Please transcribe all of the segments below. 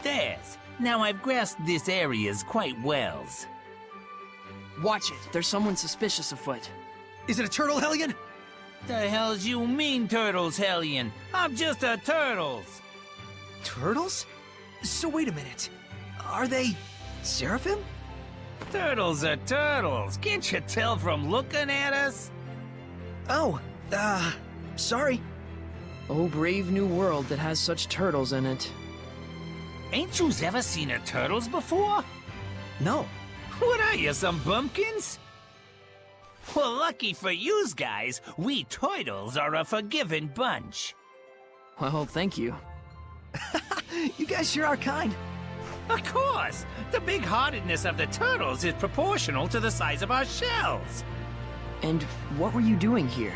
There's. Now I've grasped this areas quite well. Watch it. There's someone suspicious afoot. Is it a turtle, Hellion? The hell's you mean, Turtles, Hellion? I'm just a Turtles. Turtles? So wait a minute. Are they Seraphim? Turtles are turtles. Can't you tell from looking at us? Oh, sorry. Oh, brave new world that has such turtles in it. Ain't yous ever seen a turtles before? No. What are you, some bumpkins? Well, lucky for yous guys, we turtles are a forgiving bunch. Well, thank you. You guys sure are kind. Of course! The big-heartedness of the turtles is proportional to the size of our shells. And what were you doing here?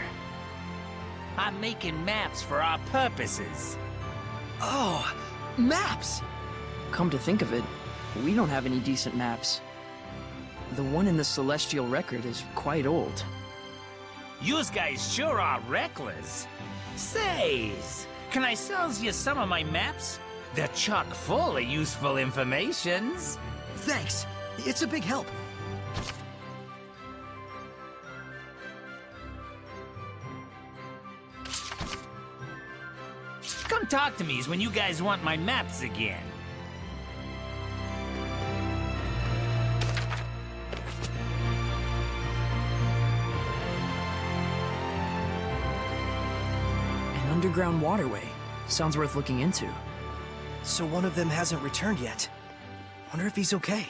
I'm making maps for our purposes. Oh, maps! Come to think of it, we don't have any decent maps. The one in the Celestial Record is quite old. Yous guys sure are reckless. Says, can I sells you some of my maps? They're chock full of useful informations. Thanks. It's a big help. Come talk to me's when you guys want my maps again. An underground waterway. Sounds worth looking into. So one of them hasn't returned yet. Wonder if he's okay.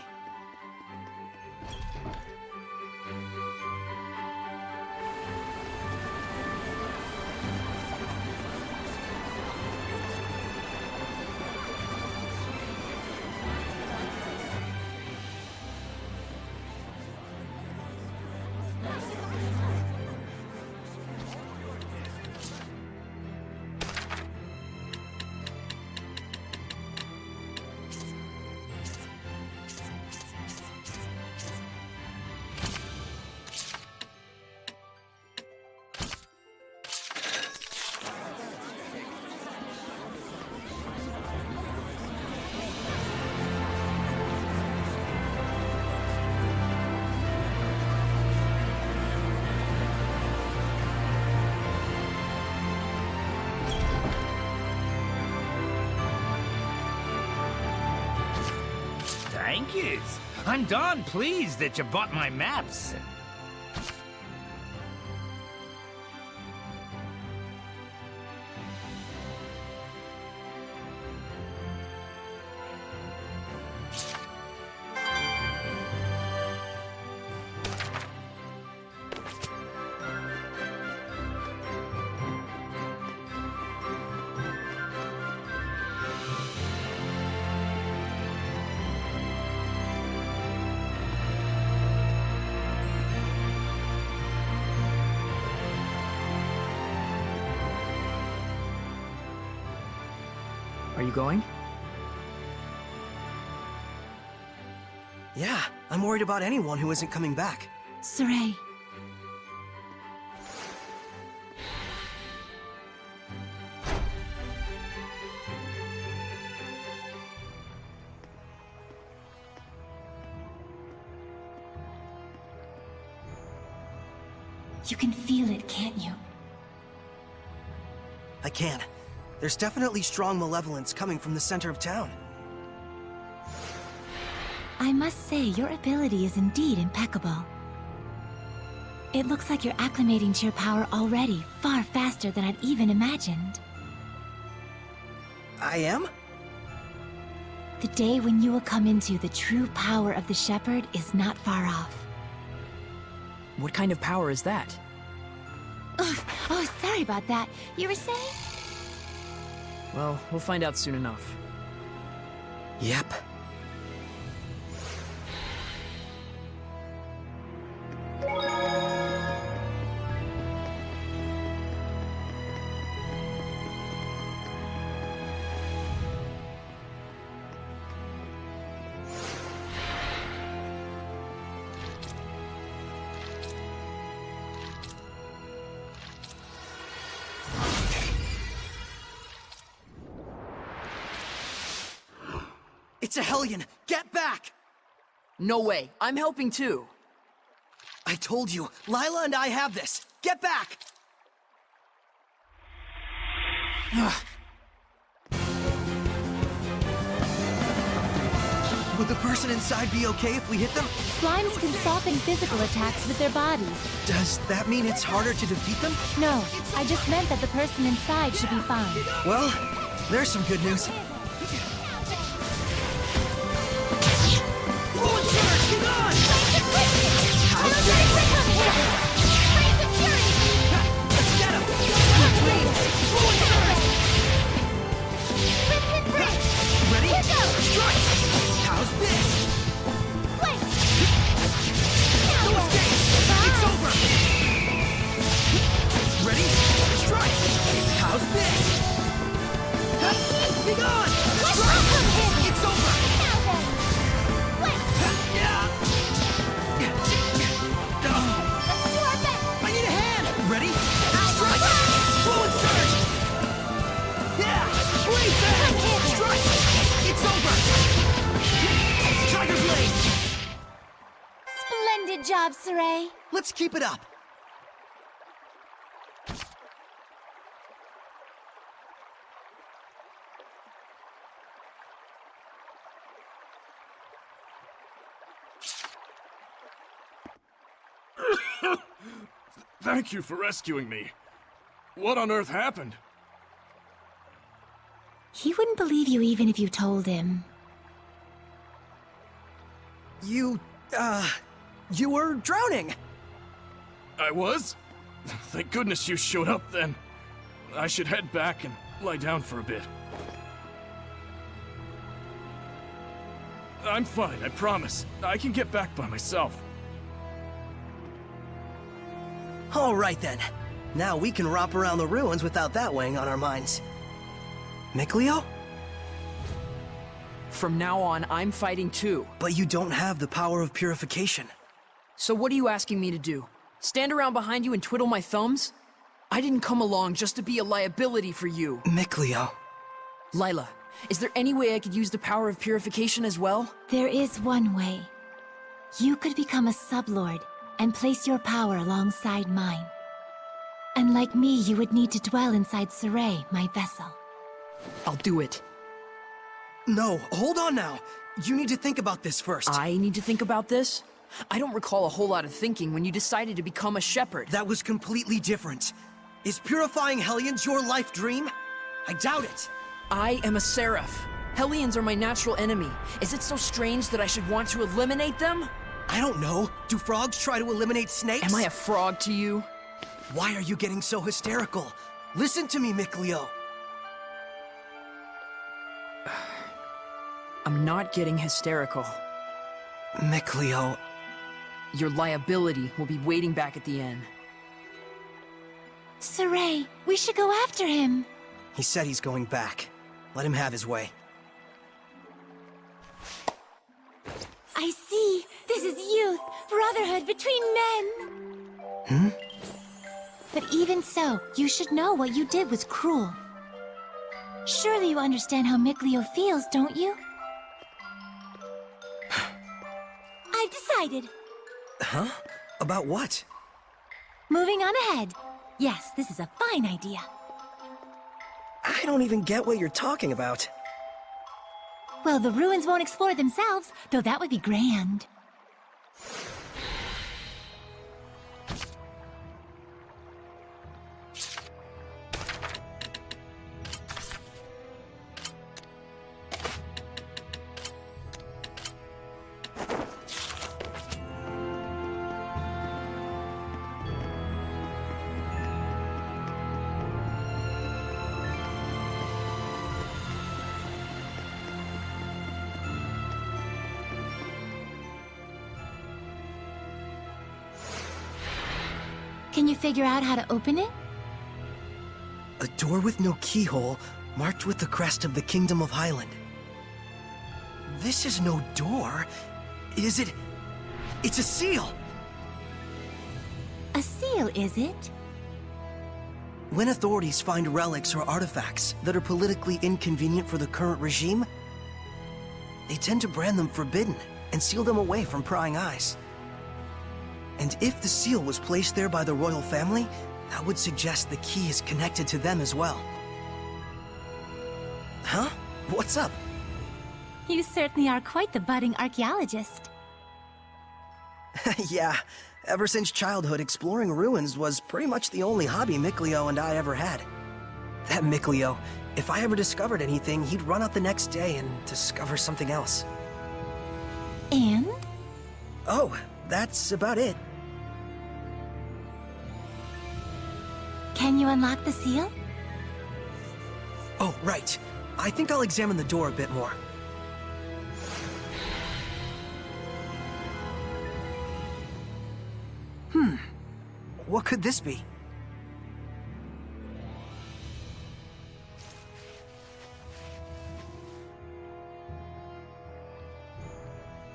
Thank yous. I'm darn pleased that you bought my maps. Are you going? Yeah, I'm worried about anyone who isn't coming back. Saray. You can feel it, can't you? I can. There's definitely strong malevolence coming from the center of town. I must say, your ability is indeed impeccable. It looks like you're acclimating to your power already, far faster than I'd even imagined. I am? The day when you will come into the true power of the Shepherd is not far off. What kind of power is that? Oh, sorry about that. You were saying? Well, we'll find out soon enough. Yep. It's a Hellion! Get back! No way. I'm helping too. I told you, Lila and I have this! Get back! Would the person inside be okay if we hit them? Slimes can soften physical attacks with their bodies. Does that mean it's harder to defeat them? No, I just meant that the person inside should be fine. Well, there's some good news. Forward surge! Get on! Let's get him! Forward surge! Ready? Strike! How's this? No escape! It's over! Ready? Strike! How's this? Be gone! Strike! It's over! I need a hand! Ready? Strike! Fluid surge! Yeah! Breathe back! Strike! It's over! Tiger blade! Splendid job, Saray. Let's keep it up. Thank you for rescuing me. What on earth happened? He wouldn't believe you even if you told him. You were drowning. I was? Thank goodness you showed up then. I should head back and lie down for a bit. I'm fine, I promise. I can get back by myself. All right then. Now we can romp around the ruins without that weighing on our minds. Mikleo? From now on, I'm fighting too. But you don't have the power of purification. So what are you asking me to do? Stand around behind you and twiddle my thumbs? I didn't come along just to be a liability for you. Mikleo. Lila, is there any way I could use the power of purification as well? There is one way. You could become a sublord and place your power alongside mine. And like me, you would need to dwell inside Saray, my vessel. I'll do it. No, hold on now. You need to think about this first. I need to think about this? I don't recall a whole lot of thinking when you decided to become a shepherd. That was completely different. Is purifying Hellions your life dream? I doubt it. I am a seraph. Hellions are my natural enemy. Is it so strange that I should want to eliminate them? I don't know. Do frogs try to eliminate snakes? Am I a frog to you? Why are you getting so hysterical? Listen to me, Mikleo. I'm not getting hysterical. Mikleo. Your liability will be waiting back at the inn. Saray, we should go after him. He said he's going back. Let him have his way. I see. This is youth, brotherhood between men. But even so, you should know what you did was cruel. Surely you understand how Mikleo feels, don't you? I've decided. Huh? About what? Moving on ahead. Yes, this is a fine idea. I don't even get what you're talking about. Well, the ruins won't explore themselves, though that would be grand. Can you figure out how to open it? A door with no keyhole, marked with the crest of the Kingdom of Highland. This is no door. Is it? It's a seal! A seal, is it? When authorities find relics or artifacts that are politically inconvenient for the current regime, they tend to brand them forbidden and seal them away from prying eyes. And if the seal was placed there by the royal family, that would suggest the key is connected to them as well. Huh? What's up? You certainly are quite the budding archaeologist. Yeah, ever since childhood, exploring ruins was pretty much the only hobby Mikleo and I ever had. That Mikleo, if I ever discovered anything, he'd run out the next day and discover something else. And? Oh, that's about it. Can you unlock the seal? Oh, right. I think I'll examine the door a bit more. What could this be?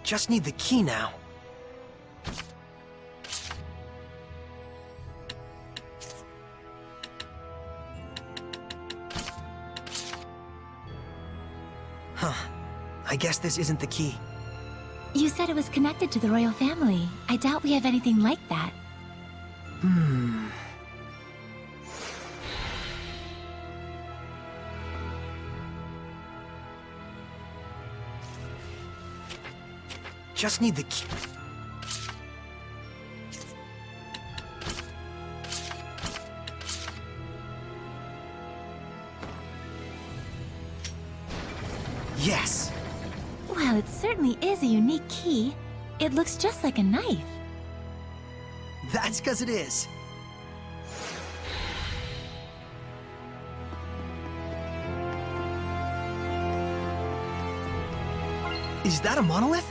Just need the key now. Huh. I guess this isn't the key. You said it was connected to the royal family. I doubt we have anything like that. Just need the key. Yes! Well, it certainly is a unique key. It looks just like a knife. That's 'cause it is. Is that a monolith?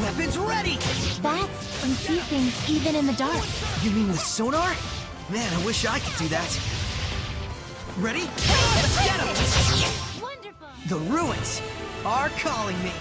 Weapons ready! Bats can see things even in the dark. You mean with sonar? Man, I wish I could do that. Ready? Let's get 'em! Wonderful! The ruins are calling me.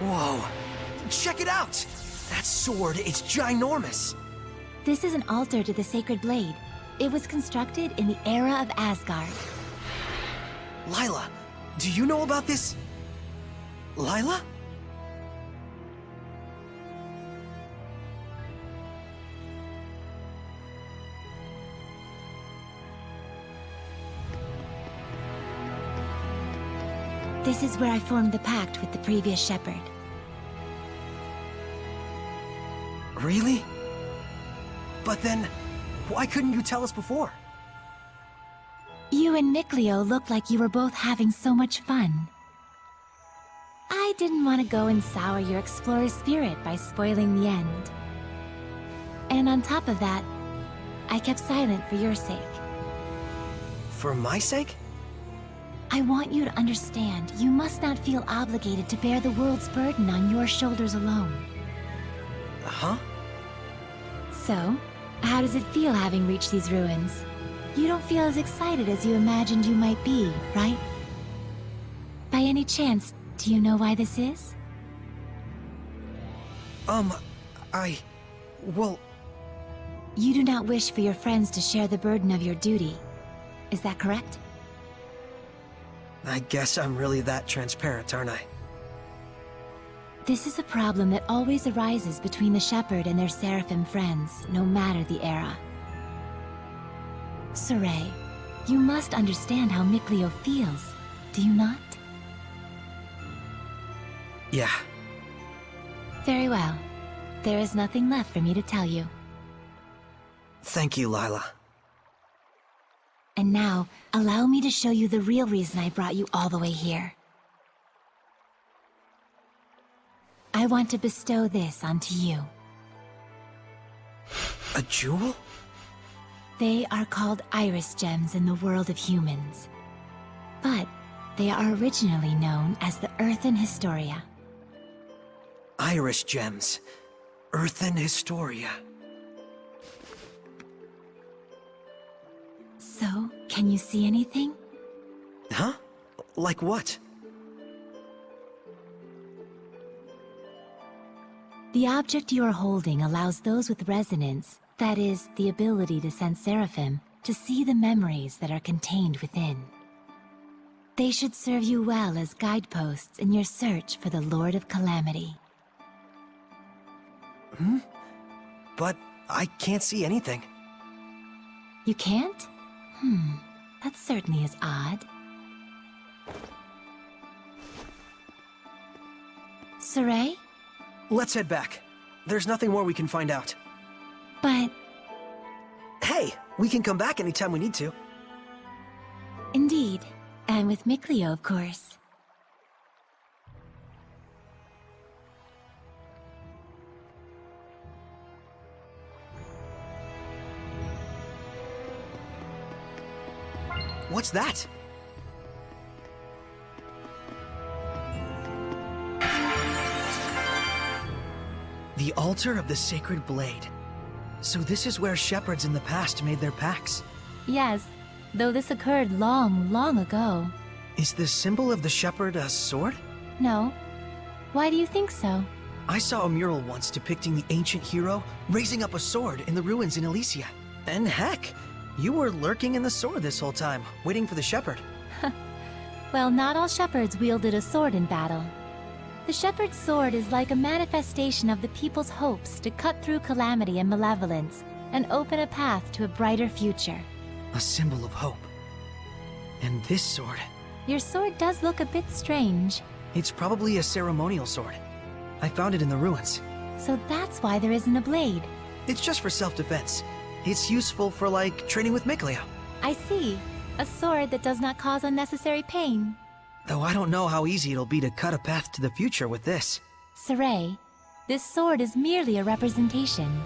Whoa! Check it out! That sword, it's ginormous! This is an altar to the sacred blade. It was constructed in the era of Asgard. Lila, do you know about this? Lila? This is where I formed the pact with the previous shepherd. Really? But then, why couldn't you tell us before? You and Mikleo looked like you were both having so much fun. I didn't want to go and sour your explorer's spirit by spoiling the end. And on top of that, I kept silent for your sake. For my sake? I want you to understand, you must not feel obligated to bear the world's burden on your shoulders alone. Huh? So, how does it feel having reached these ruins? You don't feel as excited as you imagined you might be, right? By any chance, do you know why this is? Well, You do not wish for your friends to share the burden of your duty. Is that correct? I guess I'm really that transparent, aren't I? This is a problem that always arises between the Shepherd and their Seraphim friends, no matter the era. Saray, you must understand how Mikleo feels, do you not? Yeah. Very well. There is nothing left for me to tell you. Thank you, Lila. And now, allow me to show you the real reason I brought you all the way here. I want to bestow this onto you. A jewel? They are called iris gems in the world of humans. But they are originally known as the Earthen Historia. Iris gems. Earthen Historia. So, can you see anything? Huh? Like what? The object you are holding allows those with resonance, that is, the ability to sense Seraphim, to see the memories that are contained within. They should serve you well as guideposts in your search for the Lord of Calamity. But I can't see anything. You can't? That certainly is odd. Saray? Let's head back. There's nothing more we can find out. But Hey, we can come back anytime we need to. indeed, and with Mikleo, of course. What's that? The altar of the sacred blade. So this is where shepherds in the past made their pacts. Yes, though this occurred long, long ago. Is the symbol of the shepherd a sword? No. Why do you think so? I saw a mural once depicting the ancient hero raising up a sword in the ruins in Elysia. And heck, you were lurking in the sword this whole time, waiting for the shepherd. Well, not all shepherds wielded a sword in battle. The shepherd's sword is like a manifestation of the people's hopes to cut through calamity and malevolence and open a path to a brighter future. A symbol of hope. And this sword, Your sword does look a bit strange, it's probably a ceremonial sword. I found it in the ruins. so that's why there isn't a blade. It's just for self-defense. It's useful for, like, training with Mikleo. I see. A sword that does not cause unnecessary pain. Though I don't know how easy it'll be to cut a path to the future with this. Saray, this sword is merely a representation.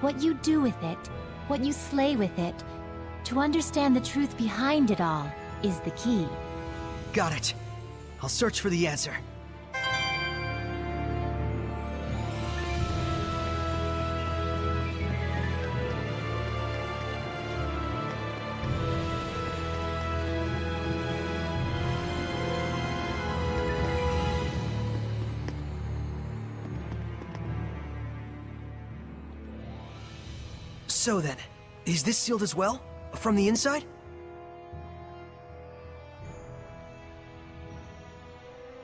What you do with it, what you slay with it, to understand the truth behind it all, is the key. Got it. I'll search for the answer. So then, is this sealed as well? From the inside?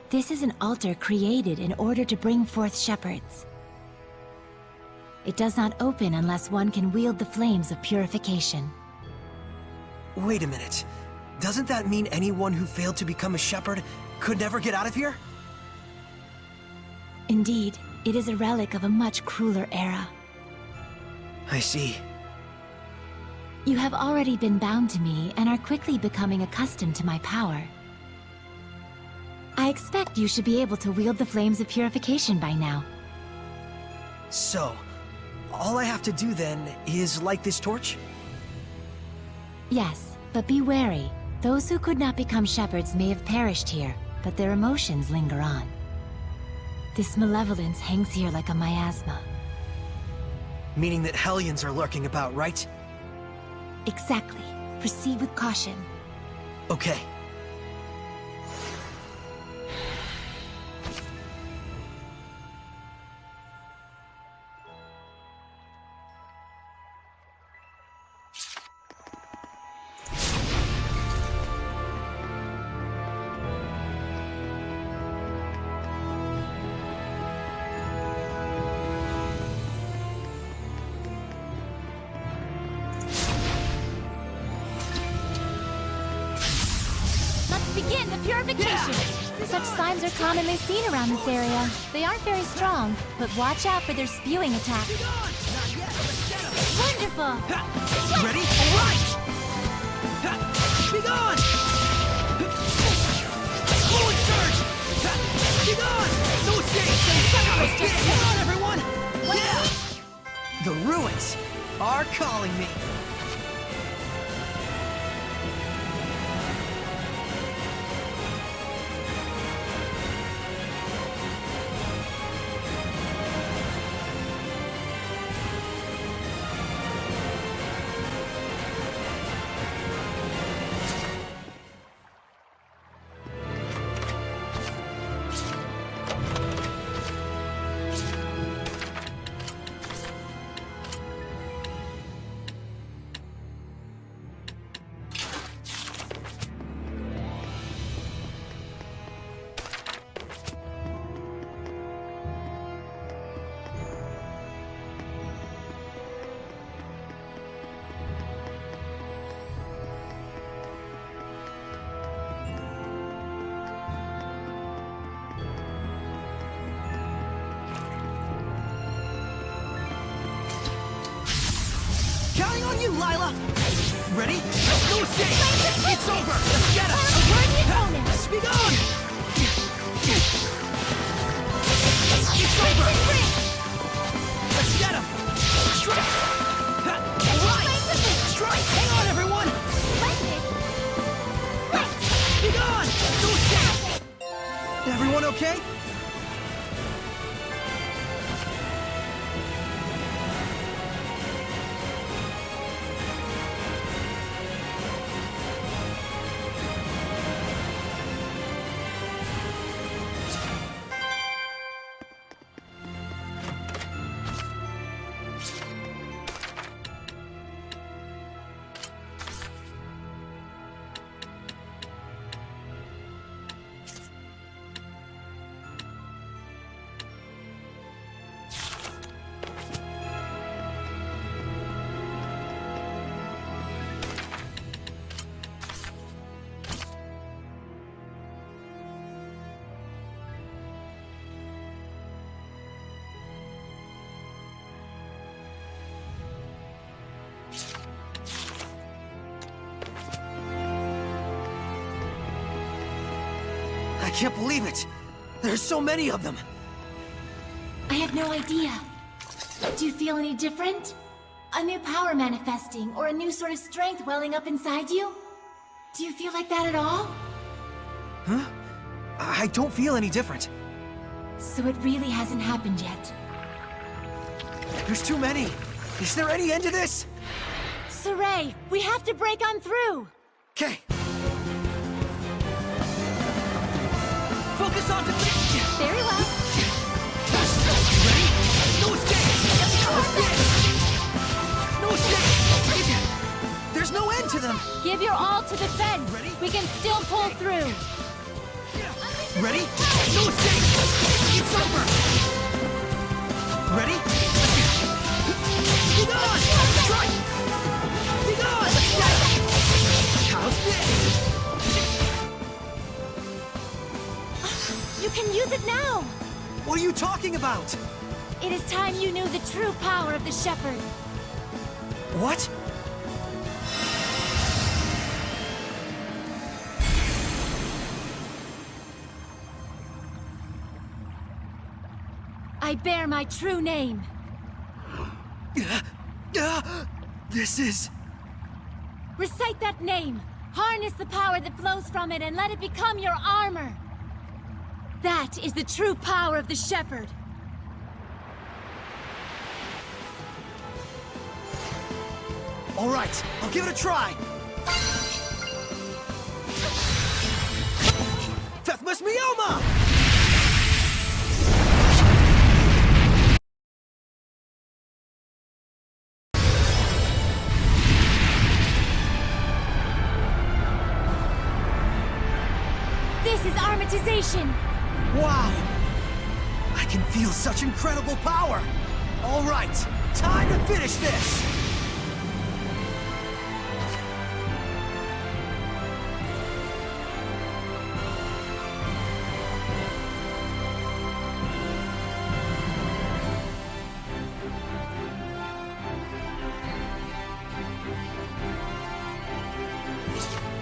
This is an altar created in order to bring forth shepherds. It does not open unless one can wield the flames of purification. Wait a minute. Doesn't that mean anyone who failed to become a shepherd could never get out of here? Indeed, it is a relic of a much crueler era. I see. You have already been bound to me and are quickly becoming accustomed to my power. I expect you should be able to wield the flames of purification by now. So, all I have to do then is light this torch? Yes, but be wary. Those who could not become shepherds may have perished here, but their emotions linger on. This malevolence hangs here like a miasma. Meaning that Hellions are lurking about, right? Exactly. Proceed with caution. Okay. Begin the purification! Such slimes are commonly seen around this area. They aren't very strong, but watch out for their spewing attacks. Wonderful! Ready? All right! Be gone! Fluid surge! Be gone! No escape! Come on, everyone! Yeah! The ruins are calling me. Counting on you, Lila! Ready? No escape! It's over! Let's get him! Speak on! It's over! Let's get him! Strike! Right! Strike! Hang on, everyone! Be gone! No escape! Everyone okay? I can't believe it! There's so many of them! I have no idea. Do you feel any different? A new power manifesting, or a new sort of strength welling up inside you? Do you feel like that at all? Huh? I don't feel any different. So it really hasn't happened yet. There's too many! Is there any end to this? Saray, we have to break on through! Okay. Focus on the... Very well. Ready? No escape! No escape! No escape! There's no end to them! Give your all to defense. Ready? We can still pull through. Ready? No escape! It's over! Ready? Be gone! Strike! Be gone! How's this? You can use it now. What are you talking about? It is time you knew the true power of the Shepherd. What? I bear my true name. This is... Recite that name. Harness the power that flows from it and let it become your armor. That is the true power of the Shepherd. All right, I'll give it a try. Fethmus Mioma! This is Armatization. Wow! I can feel such incredible power! All right, time to finish this!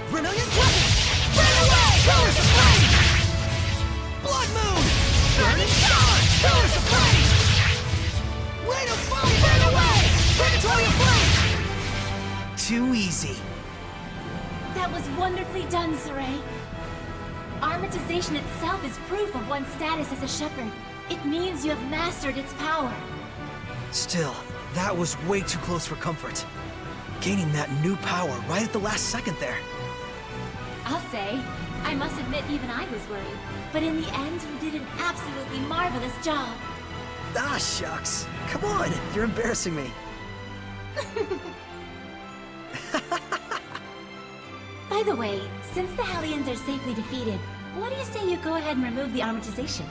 Vermilion Crescent! Burn away! Pillars of Flame! Blood Moon! Burning Charge! Pillars of Flame! Rain of Fire! Burn away! Purgatory of Flame! Too easy. That was wonderfully done, Saray. Armatization itself is proof of one's status as a shepherd. It means you have mastered its power. Still, that was way too close for comfort. Gaining that new power right at the last second there. I'll say, I must admit even I was worried. But in the end, you did an absolutely marvelous job. Ah, shucks. Come on, you're embarrassing me. By the way, since the Hellions are safely defeated, what do you say you go ahead and remove the armatization?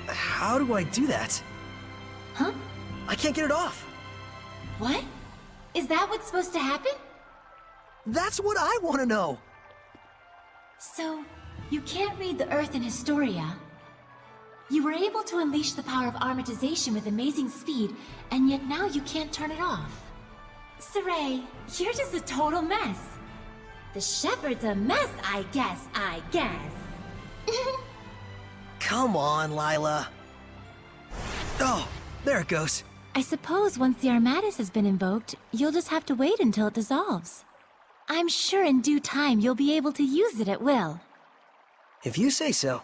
How do I do that? Huh? I can't get it off. What? Is that what's supposed to happen? That's what I want to know. So, you can't read the Earth in Historia. You were able to unleash the power of armatization with amazing speed, and yet now you can't turn it off. Saray, you're just a total mess. The Shepherd's a mess, I guess. Come on, Lila. Oh, there it goes. I suppose once the Armatus has been invoked, you'll just have to wait until it dissolves. I'm sure in due time you'll be able to use it at will. If you say so.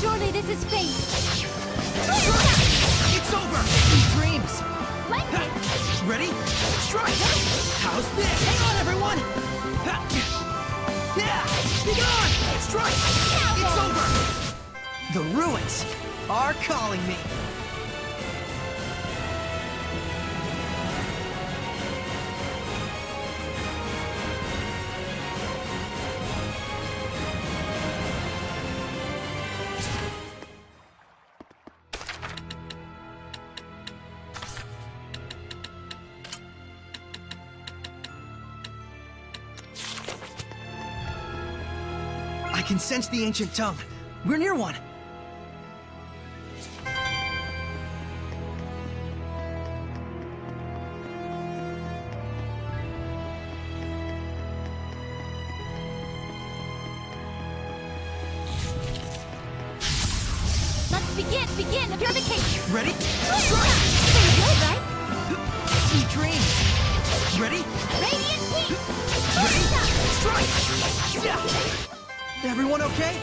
Surely this is fate. It's over! Sweet dreams! Splendid! Ready? Strike! How's this? Hang on, everyone! Yeah! Be gone! Strike! It's over! The ruins are calling me. I can sense the ancient tongue. We're near one. Let's begin the purification. Ready? There you go, right? Sweet dreams! Ready? Radiant Wing! Ready? Shot! Strike! Yeah! Everyone okay?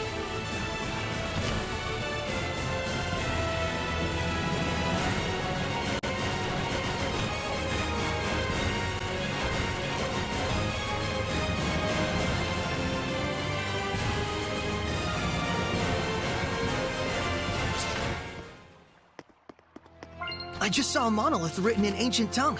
I just saw a monolith written in ancient tongue.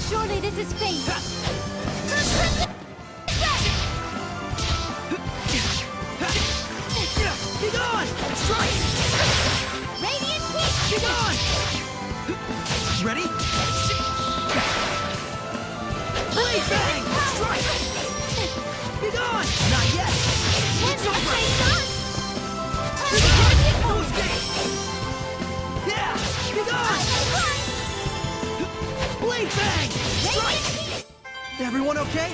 Surely this is fate. Be gone! Strike! Radiant Wing! Be gone! Ready? Blade bang! Strike! Be gone! Not yet! It's over! Be gone! No escape! Yeah! Be gone! Blade bang! Strike! Everyone okay?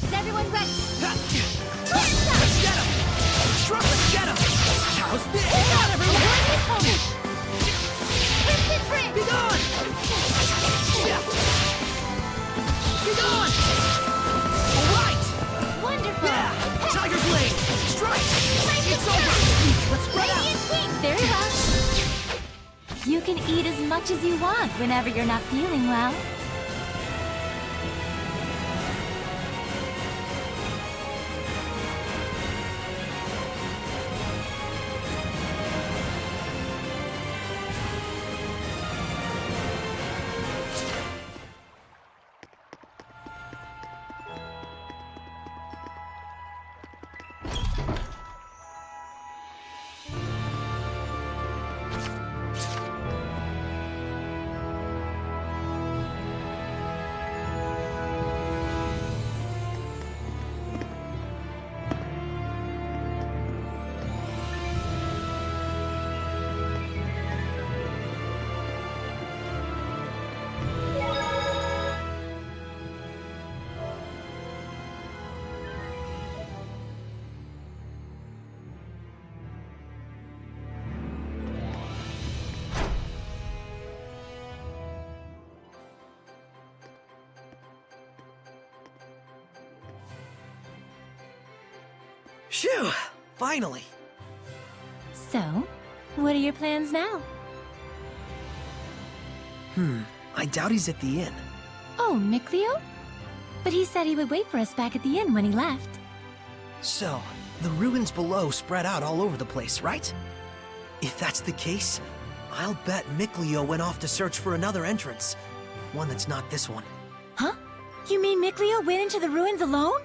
Is everyone ready? Let's get him! Struck, let's get him! How's this? Be gone, everyone! Crimson Bridge! Be gone! Yeah. Be gone! All right! Wonderful! Yeah! Tiger Blade! Strike! It's over! Let's spread out! Radiant Wing! Very well. You can eat as much as you want whenever you're not feeling well. Phew! Finally! So, what are your plans now? I doubt he's at the inn. Oh, Mikleo? But he said he would wait for us back at the inn when he left. So, the ruins below spread out all over the place, right? If that's the case, I'll bet Mikleo went off to search for another entrance. One that's not this one. Huh? You mean Mikleo went into the ruins alone?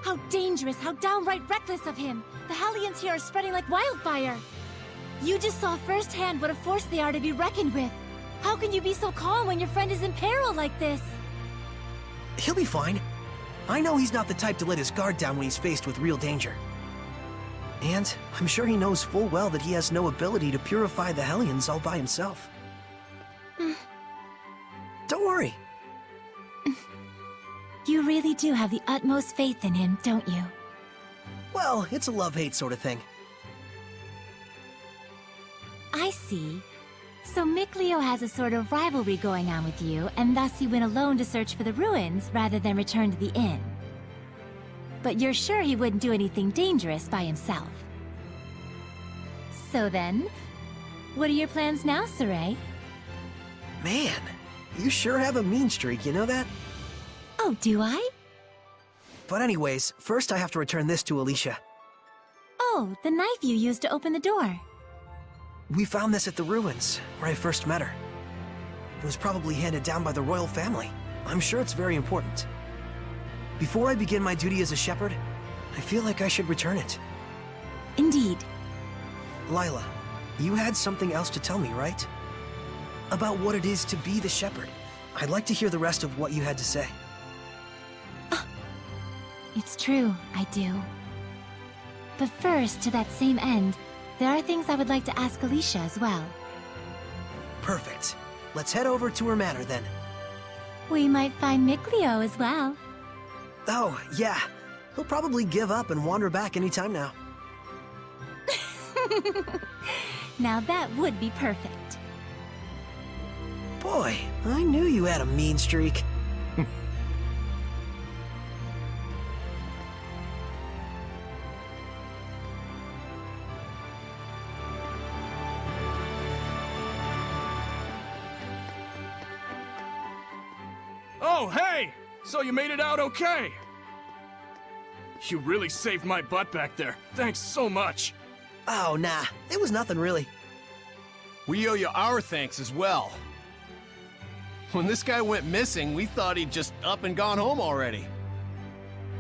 How dangerous, how downright reckless of him! The Hellions here are spreading like wildfire! You just saw firsthand what a force they are to be reckoned with. How can you be so calm when your friend is in peril like this? He'll be fine. I know he's not the type to let his guard down when he's faced with real danger. And I'm sure he knows full well that he has no ability to purify the Hellions all by himself. Don't worry. You really do have the utmost faith in him, don't you? Well, it's a love-hate sort of thing. I see. So Mikleo has a sort of rivalry going on with you, and thus he went alone to search for the ruins rather than return to the inn. But you're sure he wouldn't do anything dangerous by himself. So then, what are your plans now, Saray? Man, you sure have a mean streak, you know that? Oh, do I? But anyways, first I have to return this to Alicia. Oh, the knife you used to open the door. We found this at the ruins, where I first met her. It was probably handed down by the royal family. I'm sure it's very important. Before I begin my duty as a shepherd, I feel like I should return it. Indeed. Lila, you had something else to tell me, right? About what it is to be the shepherd. I'd like to hear the rest of what you had to say. It's true, I do. But first, to that same end, there are things I would like to ask Alicia as well. Perfect. Let's head over to her manor then. We might find Mikleo as well. Oh, yeah. He'll probably give up and wander back anytime now. Now that would be perfect. Boy, I knew you had a mean streak. Oh, hey! So you made it out okay? You really saved my butt back there. Thanks so much. Oh, nah. It was nothing really. We owe you our thanks as well. When this guy went missing, we thought he'd just up and gone home already.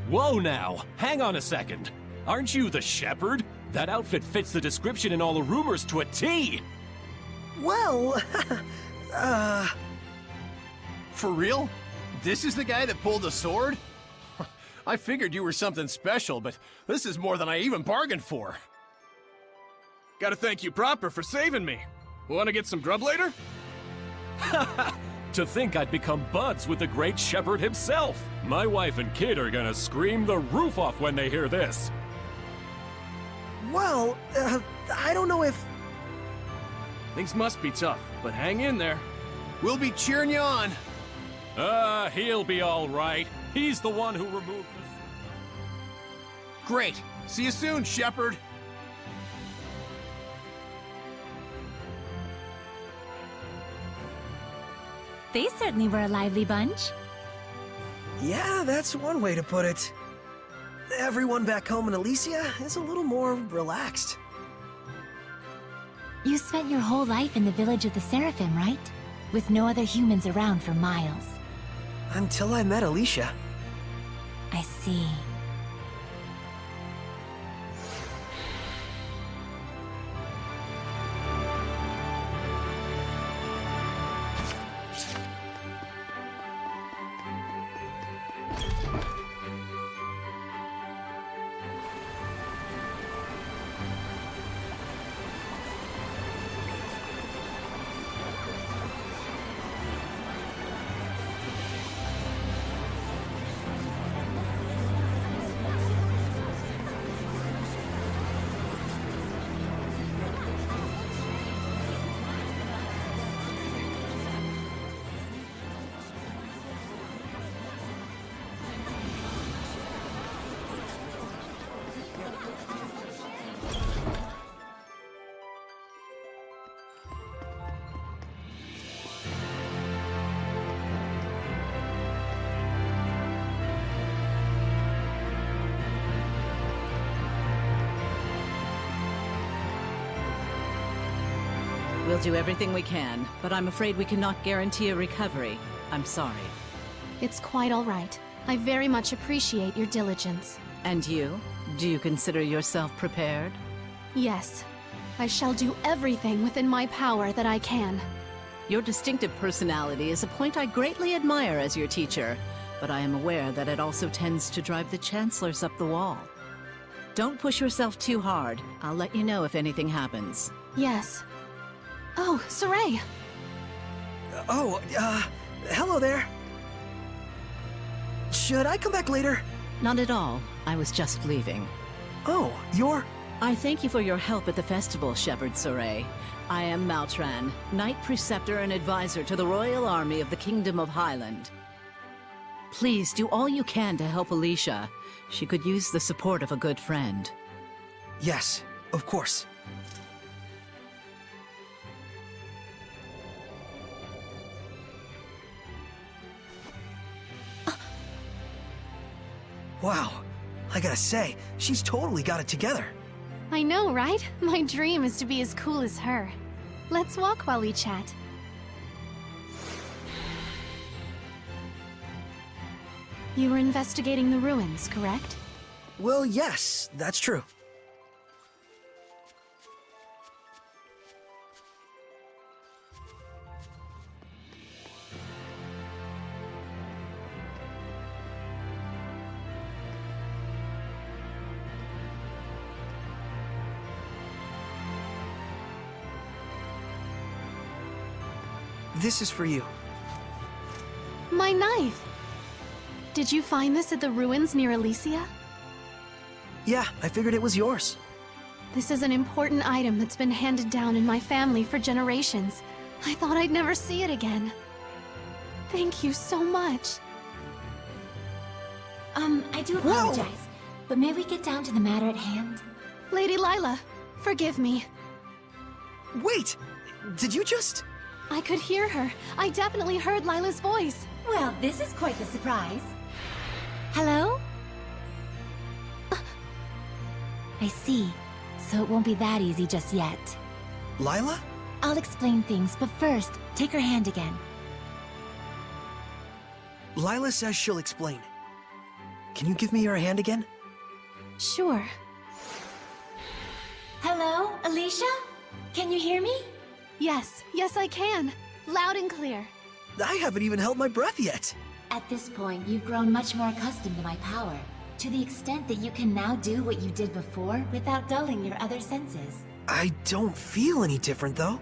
Whoa now, hang on a second. Aren't you the shepherd? That outfit fits the description in all the rumors to a T! Well, For real? This is the guy that pulled the sword? I figured you were something special, but this is more than I even bargained for. Gotta thank you proper for saving me. Wanna get some grub later? To think I'd become buds with the great shepherd himself! My wife and kid are gonna scream the roof off when they hear this! well, I don't know if... Things must be tough, but hang in there. We'll be cheering you on. He'll be alright. He's the one who removed this. Great. See you soon, shepherd. They certainly were a lively bunch. Yeah, that's one way to put it. Everyone back home in Elysia is a little more relaxed. You spent your whole life in the village of the Seraphim, right? With no other humans around for miles. Until I met Alicia. I see. We'll do everything we can, but I'm afraid we cannot guarantee a recovery. I'm sorry. It's quite all right. I very much appreciate your diligence. And you? Do you consider yourself prepared? Yes. I shall do everything within my power that I can. Your distinctive personality is a point I greatly admire as your teacher, but I am aware that it also tends to drive the chancellors up the wall. Don't push yourself too hard. I'll let you know if anything happens. Yes. Oh, Saray! Hello there. Should I come back later? Not at all. I was just leaving. Oh, you're... I thank you for your help at the festival, Shepherd Soray. I am Maltran, Knight Preceptor and Advisor to the Royal Army of the Kingdom of Highland. Please do all you can to help Alicia. She could use the support of a good friend. Yes, of course. Wow, I gotta say, she's totally got it together. I know, right? My dream is to be as cool as her. Let's walk while we chat. You were investigating the ruins, correct? Well, yes, that's true. This is for you. My knife! Did you find this at the ruins near Elysia? Yeah, I figured it was yours. This is an important item that's been handed down in my family for generations. I thought I'd never see it again. Thank you so much. I do apologize, but may we get down to the matter at hand? Lady Lila, forgive me. Wait! Did you just... I could hear her. I definitely heard Lila's voice. Well, this is quite the surprise. Hello? I see. So it won't be that easy just yet. Lila? I'll explain things, but first, take her hand again. Lila says she'll explain. Can you give me your hand again? Sure. Hello, Alicia? Can you hear me? Yes, I can. Loud and clear. I haven't even held my breath yet. At this point, you've grown much more accustomed to my power, to the extent that you can now do what you did before without dulling your other senses. I don't feel any different, though.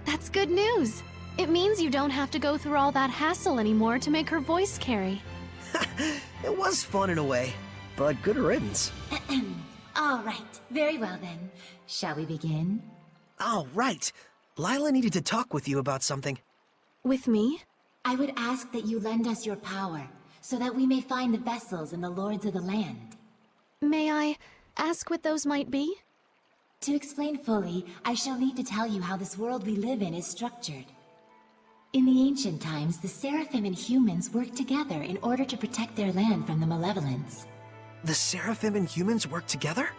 That's good news. It means you don't have to go through all that hassle anymore to make her voice carry. It was fun in a way, but good riddance. All right, very well then. Shall we begin? Oh, right. Lila needed to talk with you about something. With me? I would ask that you lend us your power, so that we may find the vessels and the lords of the land. May I ask what those might be? To explain fully, I shall need to tell you how this world we live in is structured. In the ancient times, the Seraphim and humans worked together in order to protect their land from the malevolence. The Seraphim and humans work together?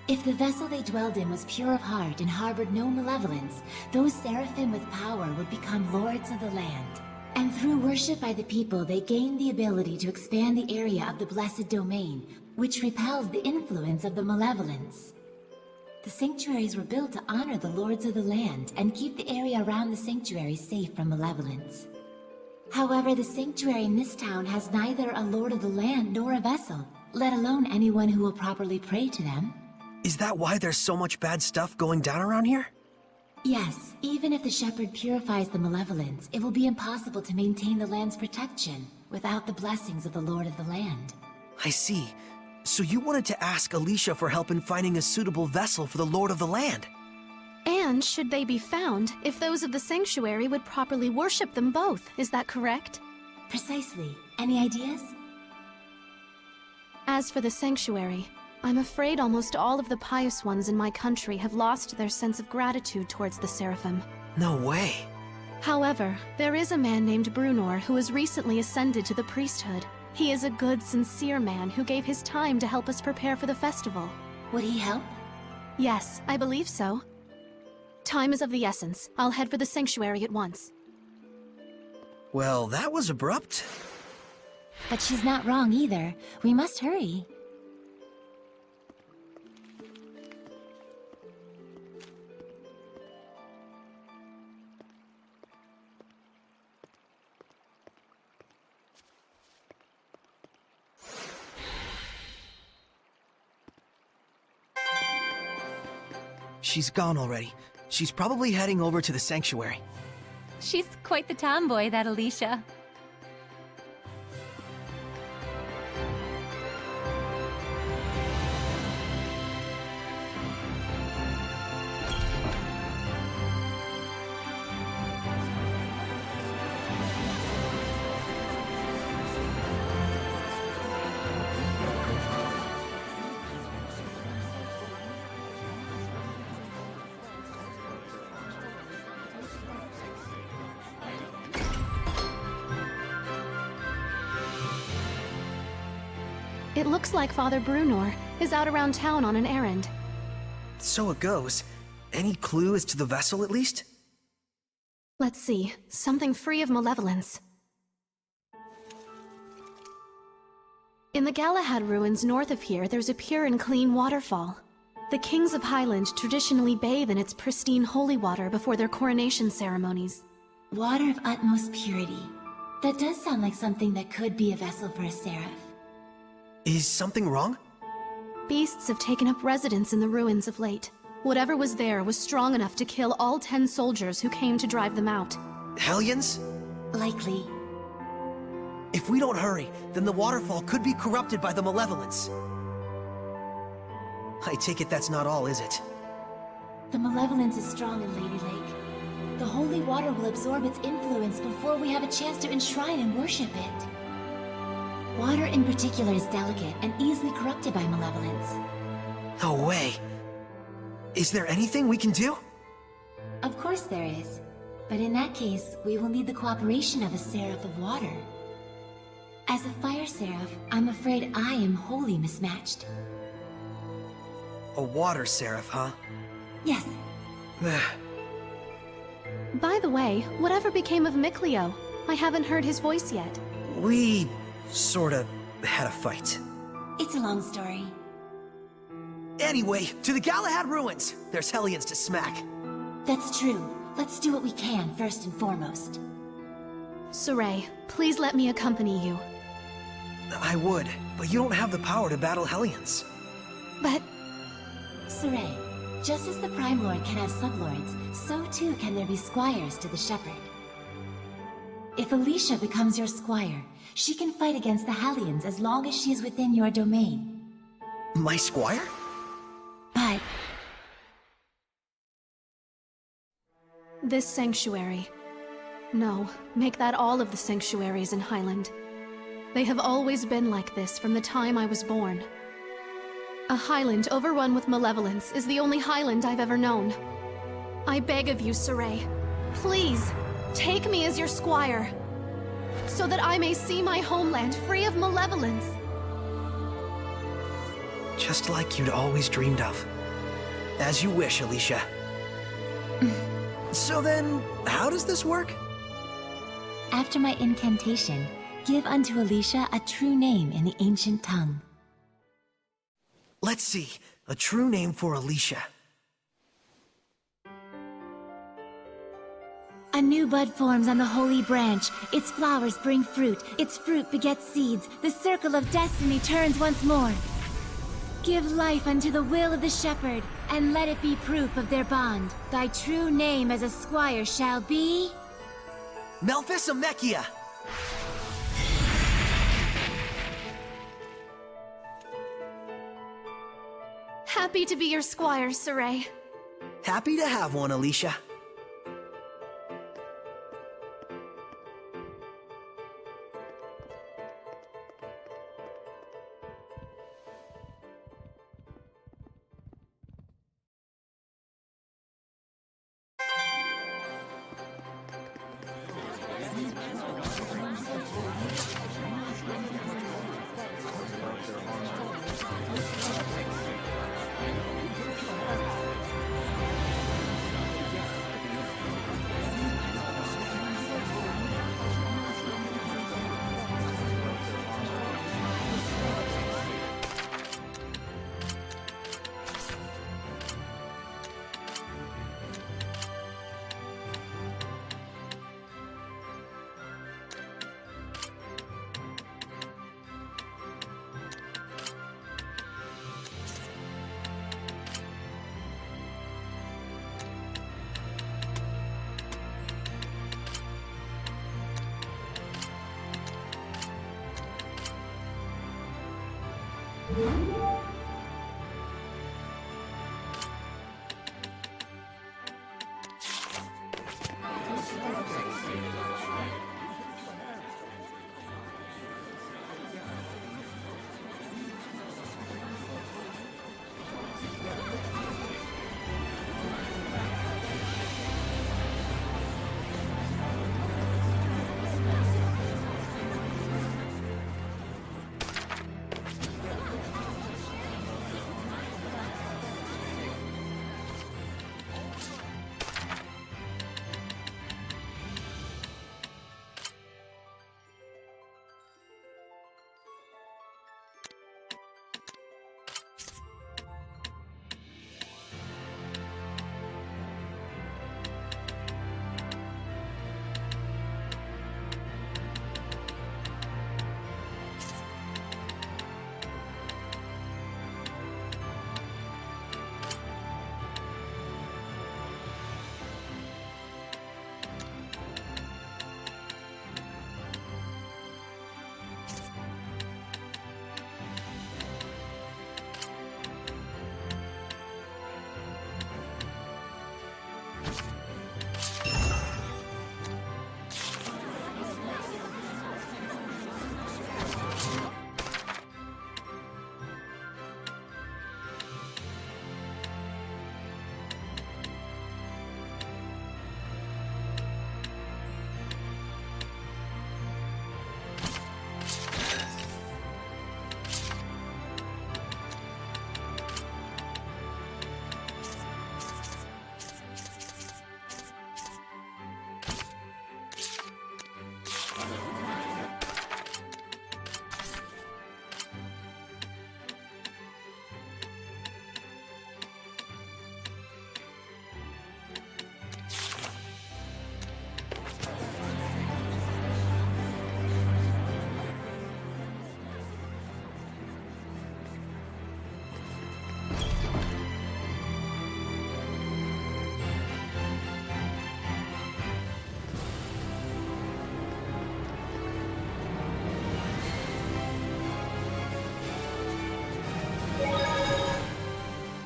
If the vessel they dwelled in was pure of heart and harbored no malevolence, those Seraphim with power would become lords of the land. And through worship by the people, they gained the ability to expand the area of the Blessed Domain, which repels the influence of the malevolence. The sanctuaries were built to honor the lords of the land and keep the area around the sanctuary safe from malevolence. However, the sanctuary in this town has neither a lord of the land nor a vessel, let alone anyone who will properly pray to them. Is that why there's so much bad stuff going down around here? Yes, even if the shepherd purifies the malevolence, it will be impossible to maintain the land's protection without the blessings of the lord of the land. I see. So you wanted to ask Alicia for help in finding a suitable vessel for the Lord of the Land. And should they be found, if those of the sanctuary would properly worship them both, is that correct? Precisely. Any ideas? As for the sanctuary, I'm afraid almost all of the pious ones in my country have lost their sense of gratitude towards the Seraphim. No way. However, there is a man named Brunor who has recently ascended to the priesthood. He is a good, sincere man who gave his time to help us prepare for the festival. Would he help? Yes, I believe so. Time is of the essence. I'll head for the sanctuary at once. Well, that was abrupt. But she's not wrong either. We must hurry. She's gone already. She's probably heading over to the sanctuary. She's quite the tomboy, that Alicia. It looks like Father Brunor is out around town on an errand. So it goes. Any clue as to the vessel, at least? Let's see. Something free of malevolence. In the Galahad ruins north of here, there's a pure and clean waterfall. The kings of Highland traditionally bathe in its pristine holy water before their coronation ceremonies. Water of utmost purity. That does sound like something that could be a vessel for a seraph. Is something wrong? Beasts have taken up residence in the ruins of late. Whatever was there was strong enough to kill all 10 soldiers who came to drive them out. Hellions? Likely. If we don't hurry, then the waterfall could be corrupted by the malevolence. I take it that's not all, is it? The malevolence is strong in Lady Lake. The holy water will absorb its influence before we have a chance to enshrine and worship it. Water in particular is delicate and easily corrupted by malevolence. No way. Is there anything we can do? Of course there is. But in that case, we will need the cooperation of a Seraph of Water. As a Fire Seraph, I'm afraid I am wholly mismatched. A water seraph, huh? Yes. By the way, whatever became of Mikleo? I haven't heard his voice yet. We sorta had a fight. It's a long story. Anyway, to the Galahad ruins! There's Hellions to smack. That's true. Let's do what we can first and foremost. Saray, please let me accompany you. I would, but you don't have the power to battle Hellions. But... Saray, just as the Prime Lord can have sublords, so too can there be squires to the Shepherd. If Alicia becomes your squire, she can fight against the Hellions as long as she is within your domain. My squire? But... this sanctuary. No, make that all of the sanctuaries in Highland. They have always been like this from the time I was born. A Highland overrun with malevolence is the only Highland I've ever known. I beg of you, Saray, please, take me as your squire, so that I may see my homeland free of malevolence. Just like you'd always dreamed of. As you wish, Alicia. So then, how does this work? After my incantation, give unto Alicia a true name in the ancient tongue. Let's see. A true name for Alicia. A new bud forms on the holy branch. Its flowers bring fruit. Its fruit begets seeds. The circle of destiny turns once more. Give life unto the will of the shepherd, and let it be proof of their bond. Thy true name as a squire shall be... Melphisamechia! Happy to be your squire, Saray. Happy to have one, Alicia.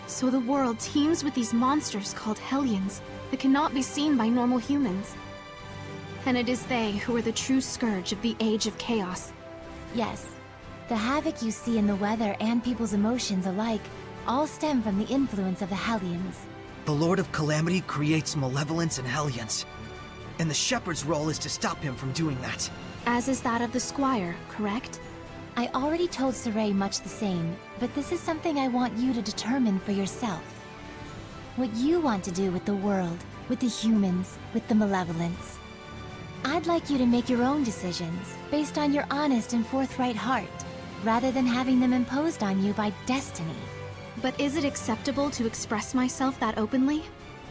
So the world teems with these monsters called Hellions that cannot be seen by normal humans. And it is they who are the true scourge of the Age of Chaos. Yes. The havoc you see in the weather and people's emotions alike all stem from the influence of the Hellions. The Lord of Calamity creates malevolence and Hellions. And the Shepherd's role is to stop him from doing that. As is that of the Squire, correct? I already told Saray much the same, but this is something I want you to determine for yourself. What you want to do with the world, with the humans, with the malevolence. I'd like you to make your own decisions, based on your honest and forthright heart, rather than having them imposed on you by destiny. But is it acceptable to express myself that openly?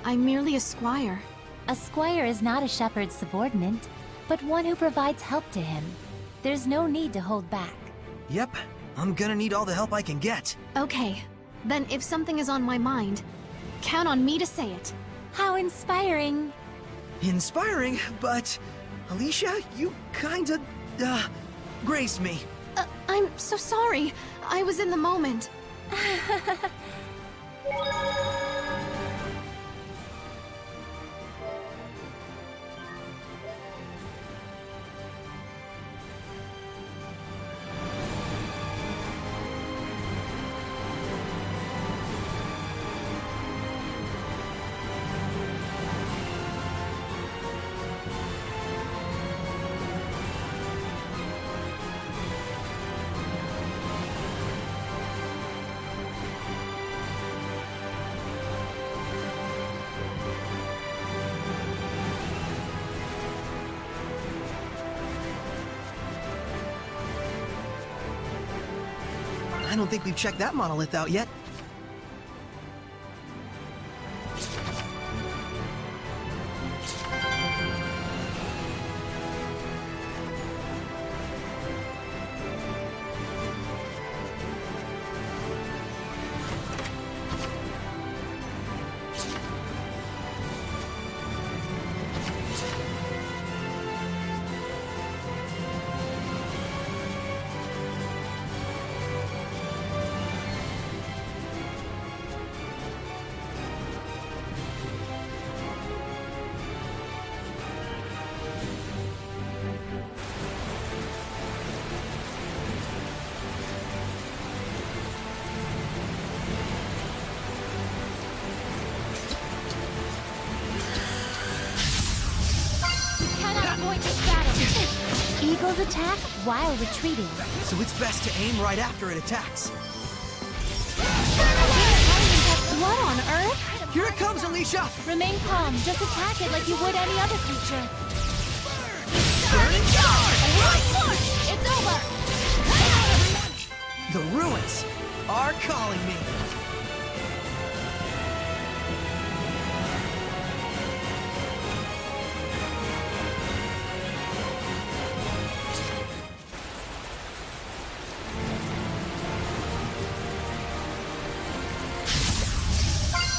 I'm merely a squire. A squire is not a shepherd's subordinate, but one who provides help to him. There's no need to hold back. Yep, I'm gonna need all the help I can get. Okay, then if something is on my mind, count on me to say it. How inspiring! Inspiring, but... Alicia, you kinda... grazed me. I'm so sorry. I was in the moment. I don't think we've checked that monolith out yet. Eagles attack while retreating. So it's best to aim right after it attacks. What on earth? Here it comes, Alicia! Remain calm. Just attack it like you would any other creature. Burning charge! It's over! The ruins are calling me.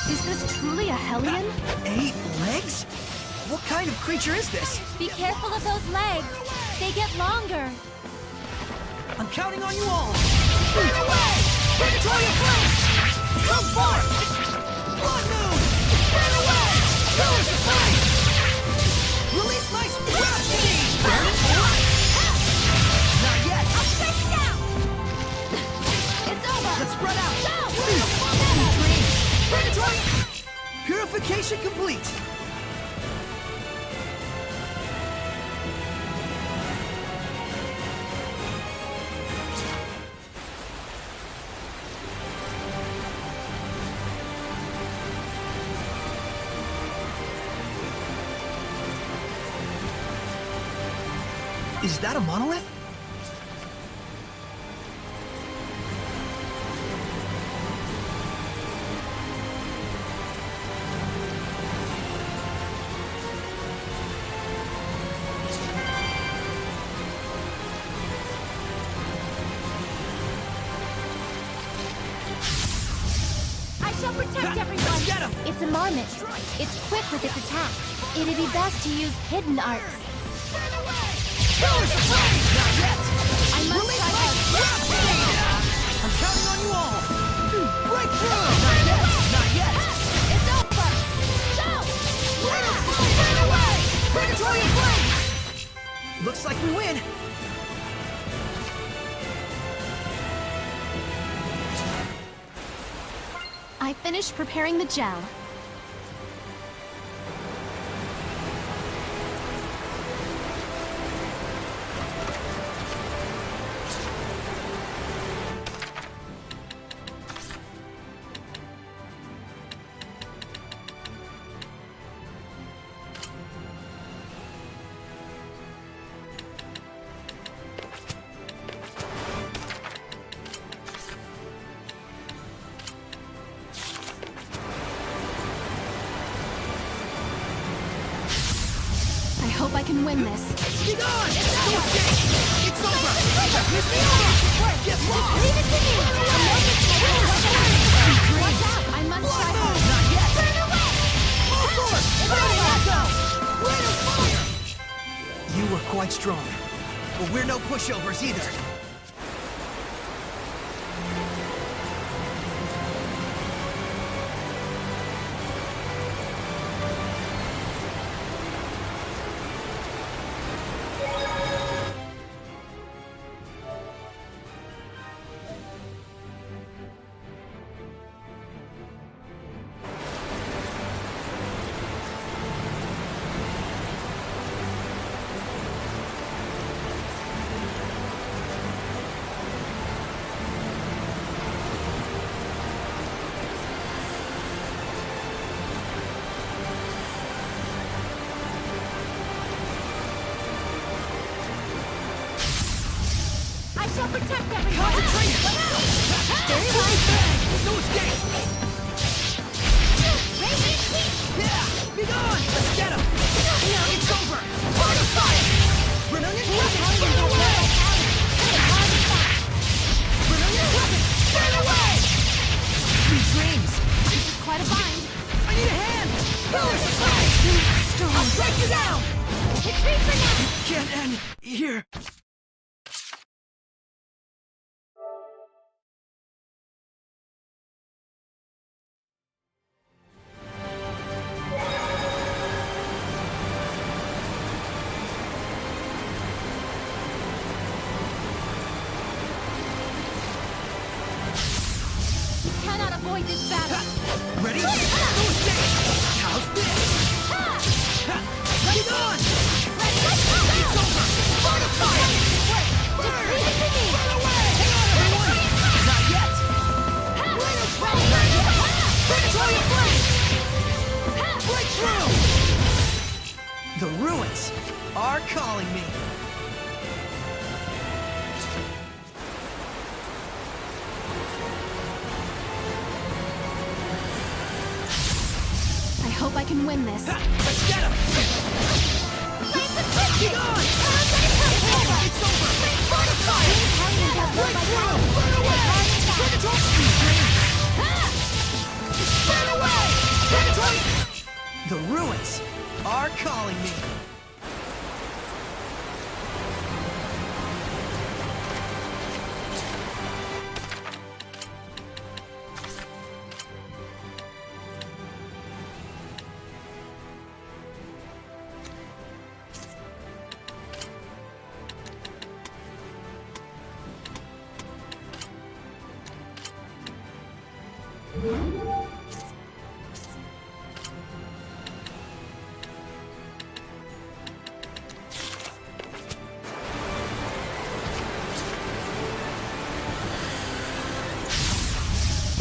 Is this truly a Hellion? 8 legs? What kind of creature is this? Be careful of those legs. They get longer. I'm counting on you all. Burn away! Predatory flame! Go for it! Blood moon! Burn away! Pillars of flame! Release my splash speed! Burn light! Not yet! I'll stretch it out! It's over! Let's spread out! Go! Sweet dreams! Predatory! Purification complete! Is that a monolith? I shall protect everyone. Get him! It's a marmot. It's quick with its attacks. It'd be best to use hidden arts. Pillars of flame! Not yet! I must Release try my hard. splash speed! I'm counting on you all! Break through! Not yet! like we win! I finished preparing the gel. I hope I can win this. Be gone! It's over! Miss me over! Get lost! Leave it to me! Watch out! I must try hard. Not yet! Turn away! Full force! It's over! Let go! Rate of fire! You were quite strong, but we're no pushovers either. I shall protect everyone! Concentration! Very well! No escape! Radiant heat! Yeah! Be gone! Let's get him! It's over! Fortify! Brilliant! These hellions Burn have away! no vitality! Brilliant! Burn away! Sweet dreams! This is quite a bind. I need a hand! Killer surprise! I'll strike you down! Retreat for now! Can't end here. You cannot avoid this battle! Ready? No escape! How's this? Be gone! It's over! Fortify! Just leave it to me! Burn away! Hang on, everyone! Not yet! Predatory flame! Break through! The ruins are calling me. I hope I can win this. Let's get him! Be gone! It's over! Fortify! Break through! Burn away! Predatory Burn away! Predatory! The ruins are calling me.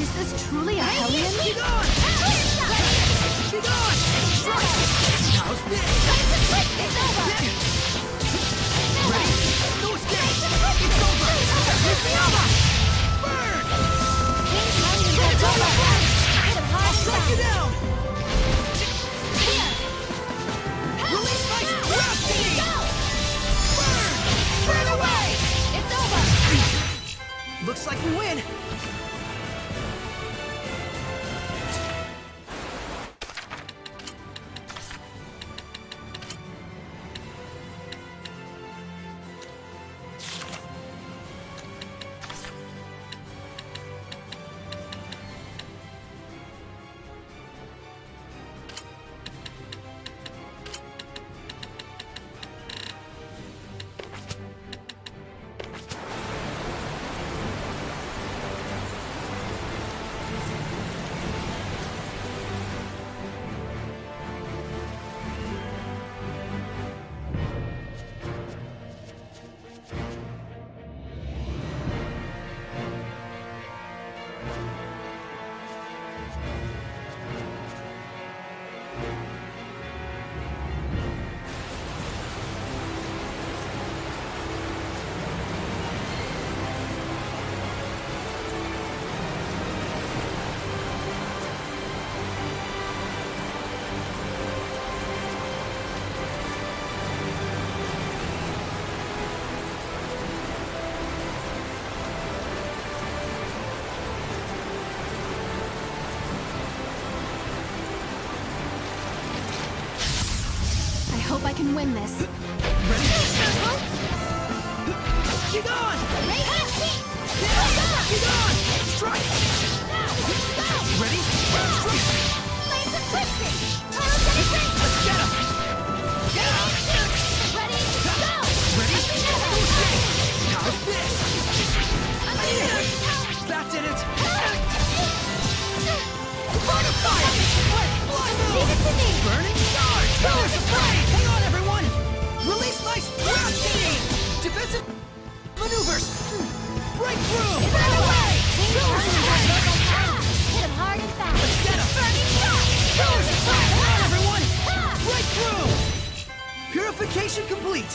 Is this truly a Hellion? Be gone! Be gone! Strike! How's this? It's over! Ready? No escape! It's over! Miss me over! Burn! These hellions have no vitality! Hit him hard I'll and strike you fast! down! Here! Release my gravity! Go! Burn! Burn away! It's over! Looks like we win! I hope I can win this. Get on! Get on! Strike! Ready? Strike! Flames of Crimson! Pyrogenic Ring! Let's get him! Get him! Ready? Go! Ready? Go! How's this? That did it! Fortify! Leave it to me! Burning charge! Powers of flame! Hang on, everyone! Release my velocity! Defensive maneuvers! Breakthrough! Run away! Hit him hard and fast! Let's get him! Burning shot! Powers of flame! Hang on, everyone! Ah! Breakthrough! Purification complete!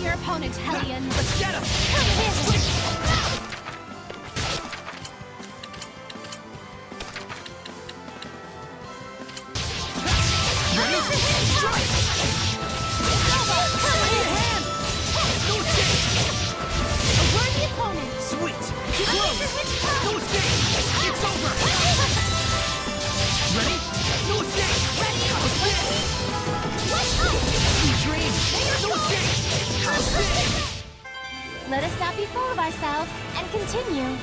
Your opponent, Hellion. Let's get him! Come here! Ready? Strike! Hand! No escape! A worthy opponent! Sweet! Too close! No escape! It's over! Ready? No escape! Ready? How's this? Sweet dreams! No escape! How's this? Let us not be full of ourselves and continue.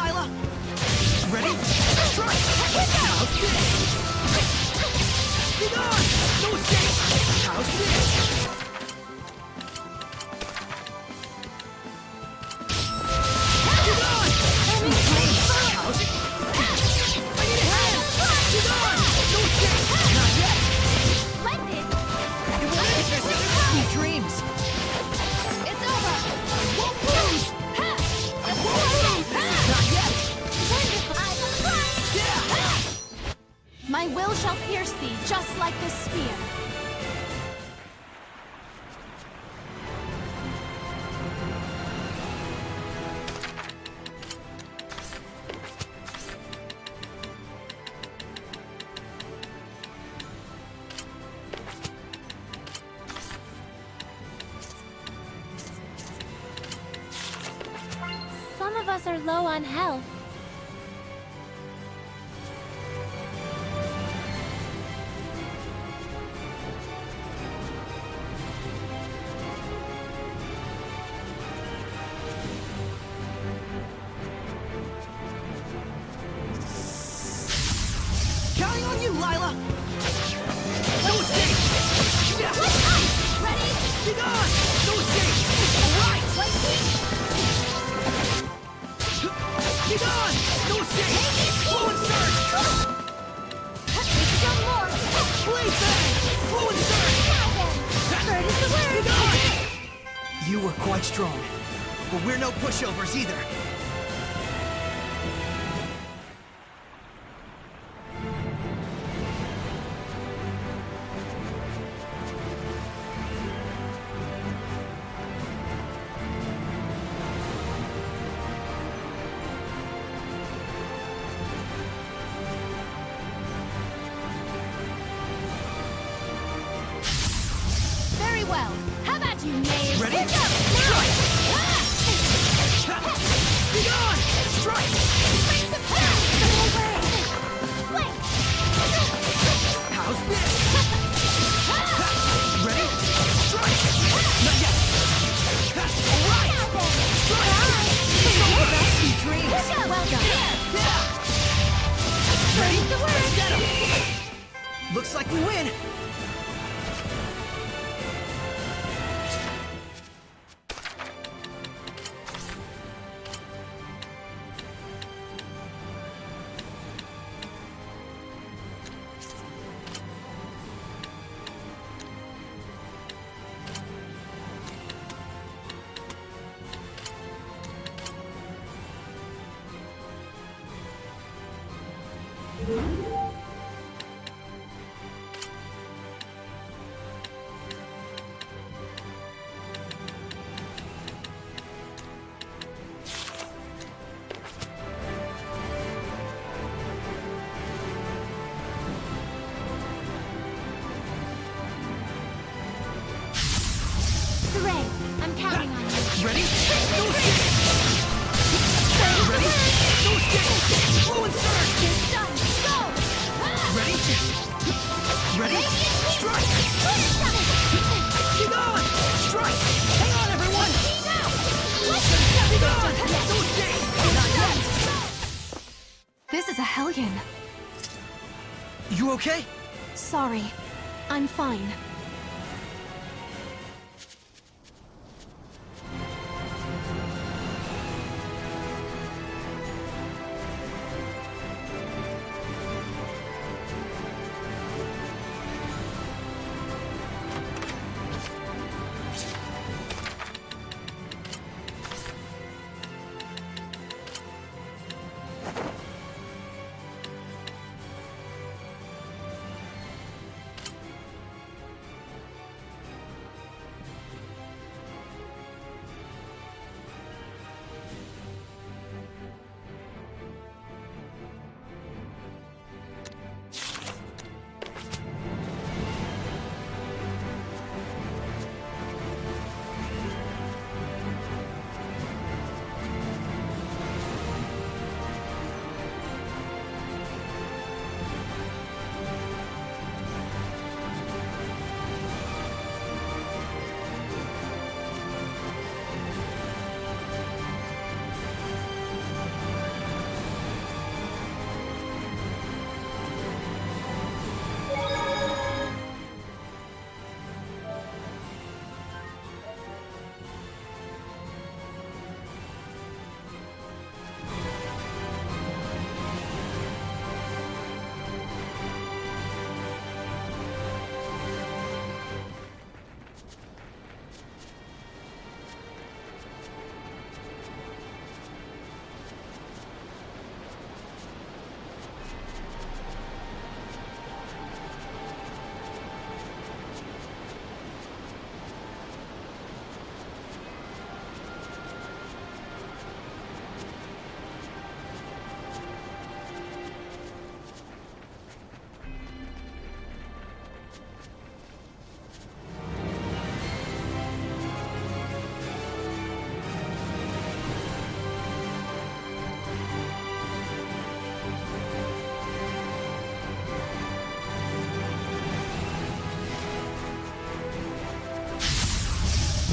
Lila! Ready? Strike! How's this? Get on! No escape! How's this? Get on! Sweet dreams! How's it? I need a hand! Get on! No escape! Not yet! Splendid! It won't end this! Sweet dreams! It's over! I won't lose! I won't lose! Not yet! Wonderful! I will fly! Yeah! My will shall pierce thee, just like this spear. Some of us are low on health. Counting on you, Lila! No escape! Yeah. Ready? Get on! No escape! Alright! Get on! No escape! Flow and surge! There's still more! Blade bang! Flow and surge! Now then! Bird is the word! Get on! You were quite strong, but we're no pushovers either. Very well. How about you, knaves? Ready? Look up! Strike! Get on! Strike! How's this? Ready? Strike! Not yet! Alright! Strike! Sweet dreams! Well done! Ready? Let's get him! Looks like we win! Saray, I'm counting on you. Ready? No escape! Ready? No escape! Flow and surge! It's done! Go! Ready? Ready? Strike! Get on! Strike! Hang on, everyone! Get on! No escape! Not yet! This is a hellion. You okay? Sorry. I'm fine.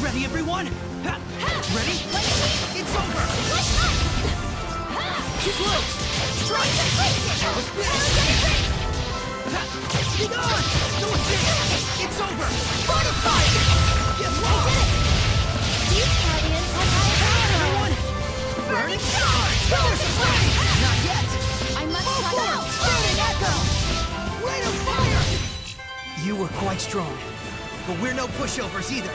Ready, everyone? Ha! Ready? It's over! Too close! Strike! How's this? Ha! Be gone! No escape! It's over! Fortified! Get lost! These guardians have high power! Everyone! Burning charge! There's a flame! Not yet! I must Full run out! force! Burning echo! Rain of fire! You were quite strong, but we're no pushovers either.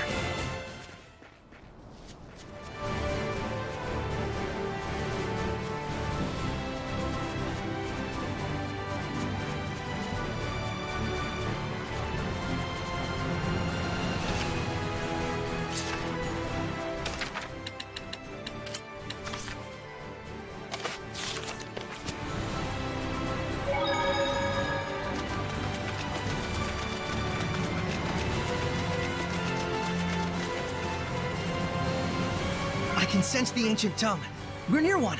I can sense the ancient tongue. We're near one.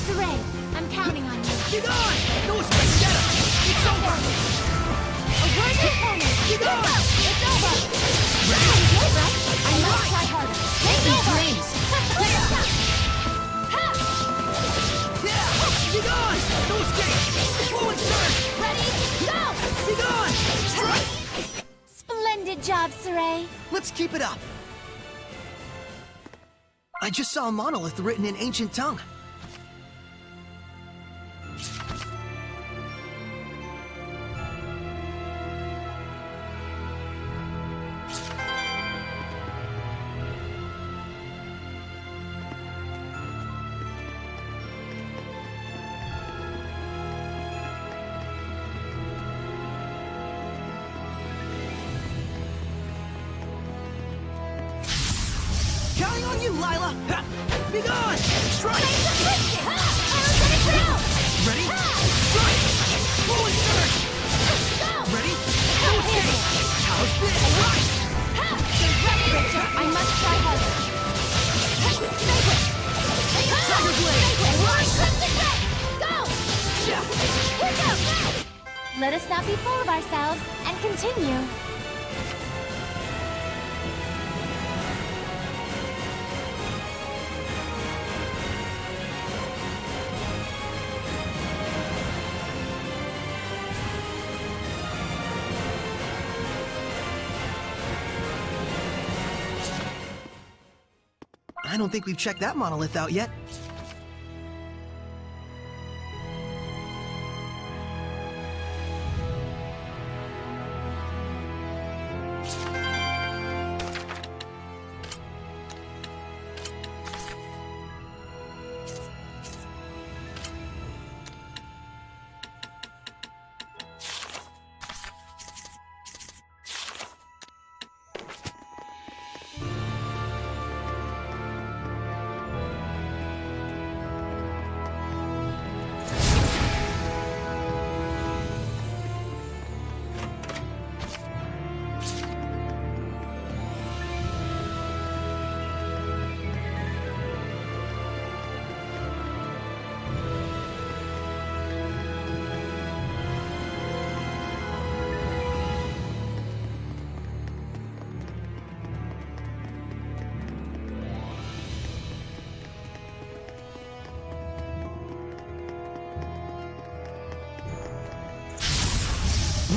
Saray, I'm counting on you. Be gone! No escape! Get him! It's over! A word to opponent. Be gone! It's over. Ready? You did, right? I must try harder. It's Sweet over. dreams! Yeah! Be gone! No escape! Fluid surge! Ready? Go! Be gone! Strike! Splendid job, Saray. Let's keep it up. I just saw a monolith written in ancient tongue. Counting on you, Lila! Ha! Be gone! Strike! Ready? Strike! Fluid surge! Ready? No escape! How's this? Right! I must try harder. Tiger blade! Go! Let us not be full of ourselves and continue. I don't think we've checked that monolith out yet.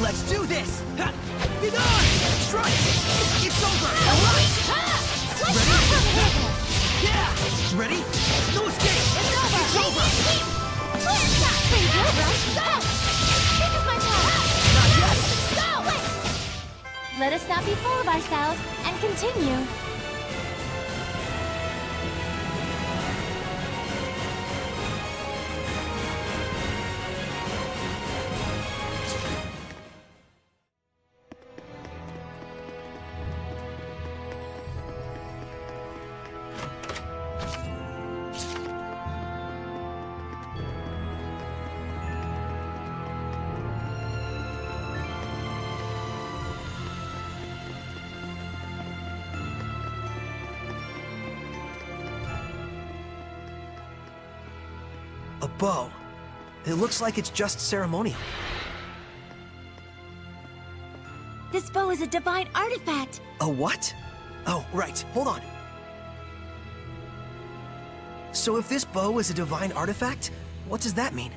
Let's do this! Ha! Be gone! Strike! It's over! Alright! Ready? Yeah! Ready? No escape! It's over! It's over! Clear shot! Pretty good, right? Go! This is my time! Not yet! Go! Let us not be full of ourselves and continue. A bow. It looks like it's just ceremonial. This bow is a divine artifact. A what? Oh, right. Hold on. So if this bow is a divine artifact, what does that mean?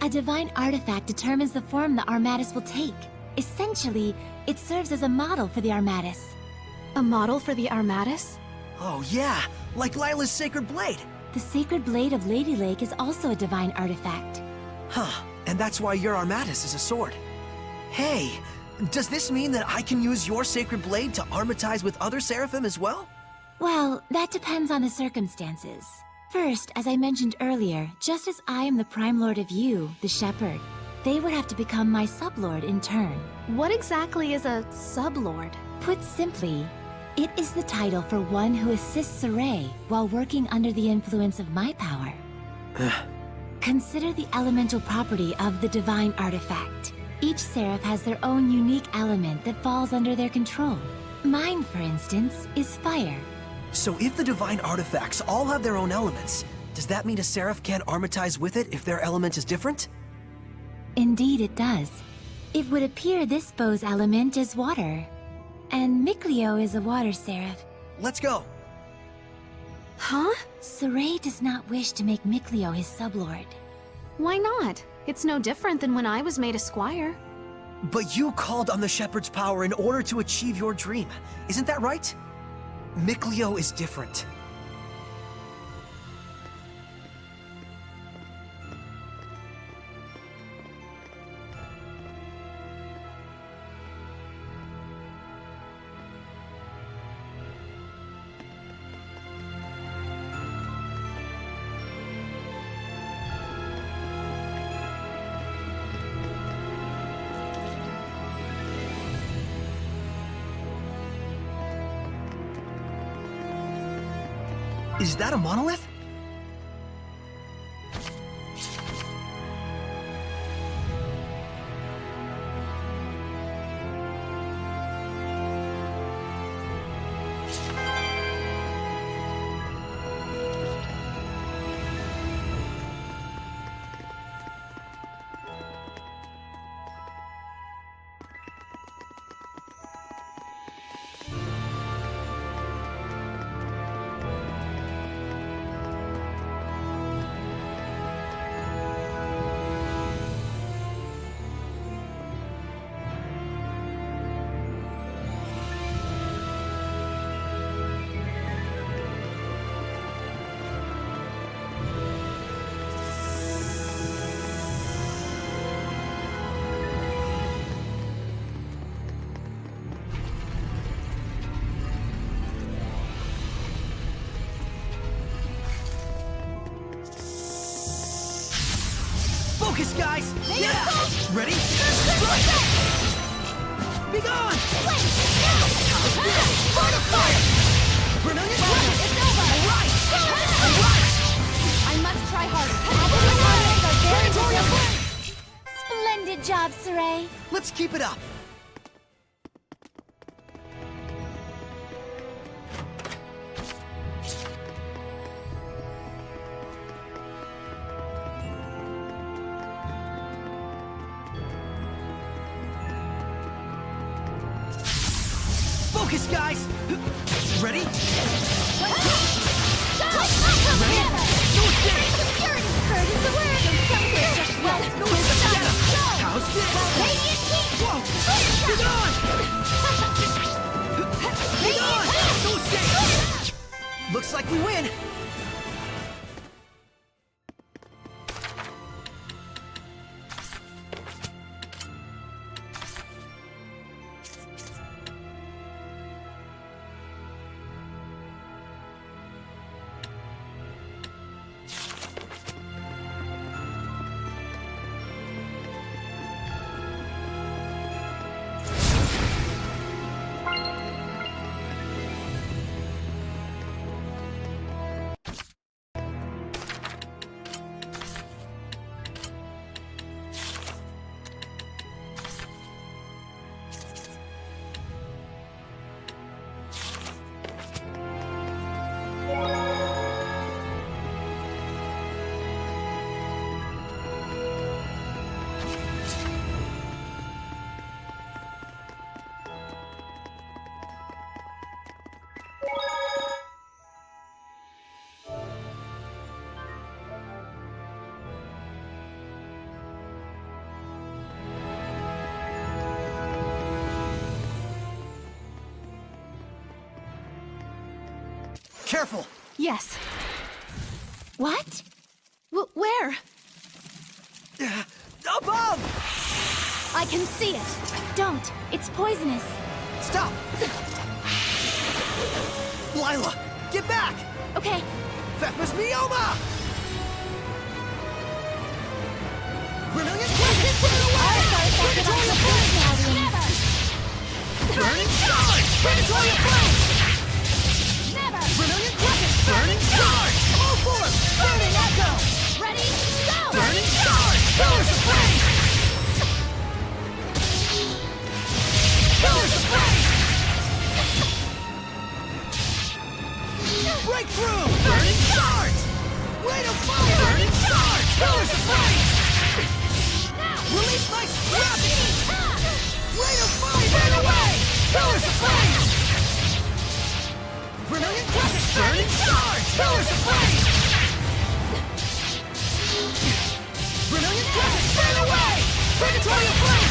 A divine artifact determines the form the Armatus will take. Essentially, it serves as a model for the Armatus. A model for the Armatus? Oh yeah, like Lila's sacred blade. The sacred blade of Lady Lake is also a divine artifact. Huh, and that's why your Armatus is a sword. Hey, does this mean that I can use your sacred blade to armatize with other seraphim as well? Well, that depends on the circumstances. First, as I mentioned earlier, just as I am the Prime Lord of you, the Shepherd, they would have to become my sublord in turn. What exactly is a sublord? Put simply, it is the title for one who assists Saray while working under the influence of my power. Consider the elemental property of the divine artifact. Each seraph has their own unique element that falls under their control. Mine, for instance, is fire. So if the divine artifacts all have their own elements, does that mean a seraph can't armatize with it if their element is different? Indeed it does. It would appear this bow's element is water. And Mikleo is a water seraph. Let's go. Huh? Saray does not wish to make Mikleo his sublord. Why not? It's no different than when I was made a squire. But you called on the Shepherd's power in order to achieve your dream. Isn't that right? Mikleo is different. Is that a monolith? Focus, guys! Yeah! Ready? Strike! Be gone! Wait! No! Sword of fire! Vermilion It's over! Alright! Alright! I must try harder. Splendid job, Saray! Let's keep it up! Focus, guys! Ready? Ready? No escape! Security! Bird is the word! And something just well. No escape! How's this? Radiant heat! Whoa! Looks like we win! Careful! Yes. What? Where? Above! I can see it. Don't. It's poisonous. Stop! Lila, get back! Okay. That was Mioma! Vermilion Crescent, burn away! Predatory flame! Burning charge! Predatory flame! Never! Vermilion Crescent, burning charge! All forth! Burning echo! Ready? Go! Burning charge! Pillars of flame! Pillars of flame! Breakthrough! Burning charge! Rate of fire! Burning charge! Pillars of flame! Release my spirit! Rate of fire! Burn away! Pillars of flame! Vermilion Crescent! Burning charge! Pillars of flame! Vermilion Crescent! Burn away! Predatory flame!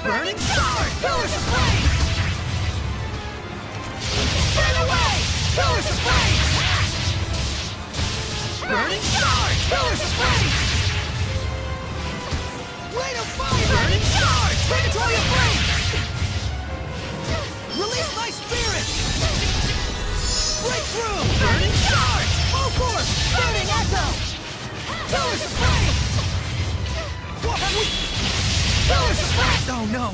Burning charge! Pillars of flame! Burn away! Pillars of flame! Burning charge! Pillars of flame! Rate of fire! Burning charge! Predatory flame! Release my spirit! Breakthrough! Burning charge! Full force! Burning echo! Pillars of flame! What have we? Pillars of flame! Oh no!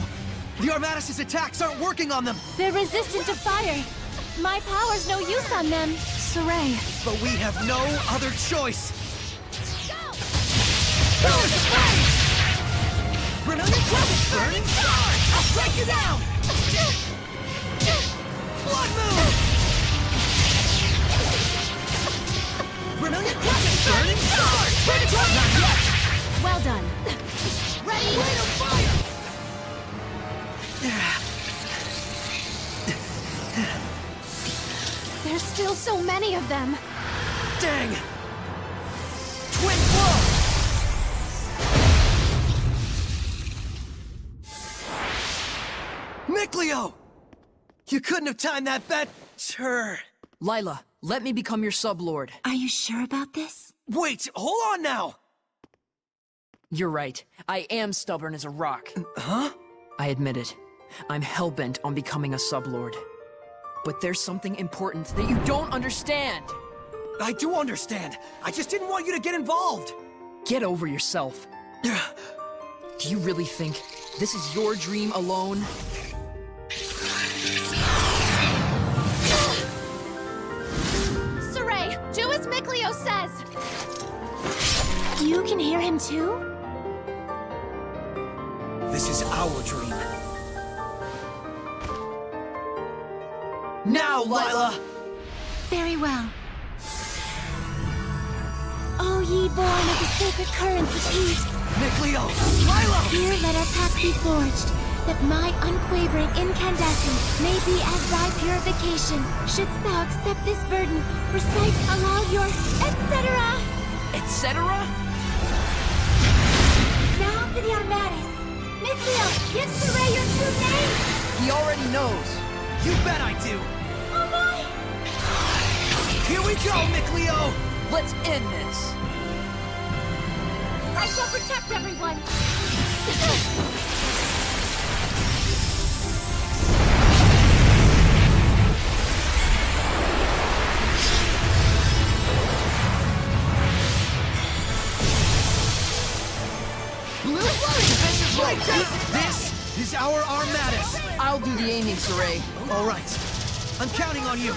The Armatus' attacks aren't working on them! They're resistant to fire. My power's no use on them. Saray. But we have no other choice! Pillars of flame! Vermilion Crescent! Burning charge! I'll strike you down! Blood moon! Vermilion Crescent! Burning charge! Predatory! Not yet! Well done. Ready? Rate of fire! There's still so many of them. Dang! Twin blow! Mikleo! You couldn't have timed that better. Lila, let me become your sub-lord. Are you sure about this? Wait, hold on now! You're right. I am stubborn as a rock. Huh? I admit it. I'm hell-bent on becoming a sub-lord. But there's something important that you don't understand! I do understand. I just didn't want you to get involved. Get over yourself. Do you really think this is your dream alone? Saray, do as Mikleo says! You can hear him too? This is our dream. Now, Lila! Very well. O ye born of the sacred currents of peace, Mikleo! Lila! here let our path be forged, that my unquavering incandescence may be as thy purification. Shouldst thou accept this burden, recite aloud your etc. Etc.? Now for the Armatus. Mithleo, give Saray your true name! He already knows. You bet I do. Oh my! Here we go, Mithleo! Let's end this! I shall protect everyone! This is our Armatus. I'll do the aiming, Saray. All right. I'm counting on you.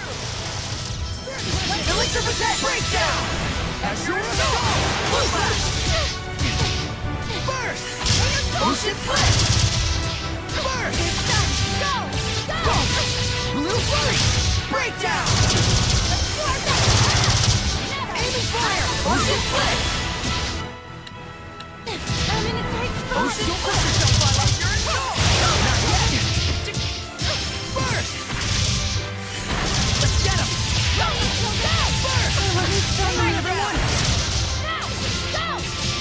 Elixir Protect! Breakdown! Azure Assault! Blue Flash! Burst! Ocean Flip! Burst! Go! Go! Blue Flurry! Breakdown! Aiming Fire! Ocean Flip! I'm in a tight spot! Ocean, don't push yourself, Violet! You're in trouble! Not yet! Burst! Let's get him! Go! Burst! Come on, everyone! Now! Go!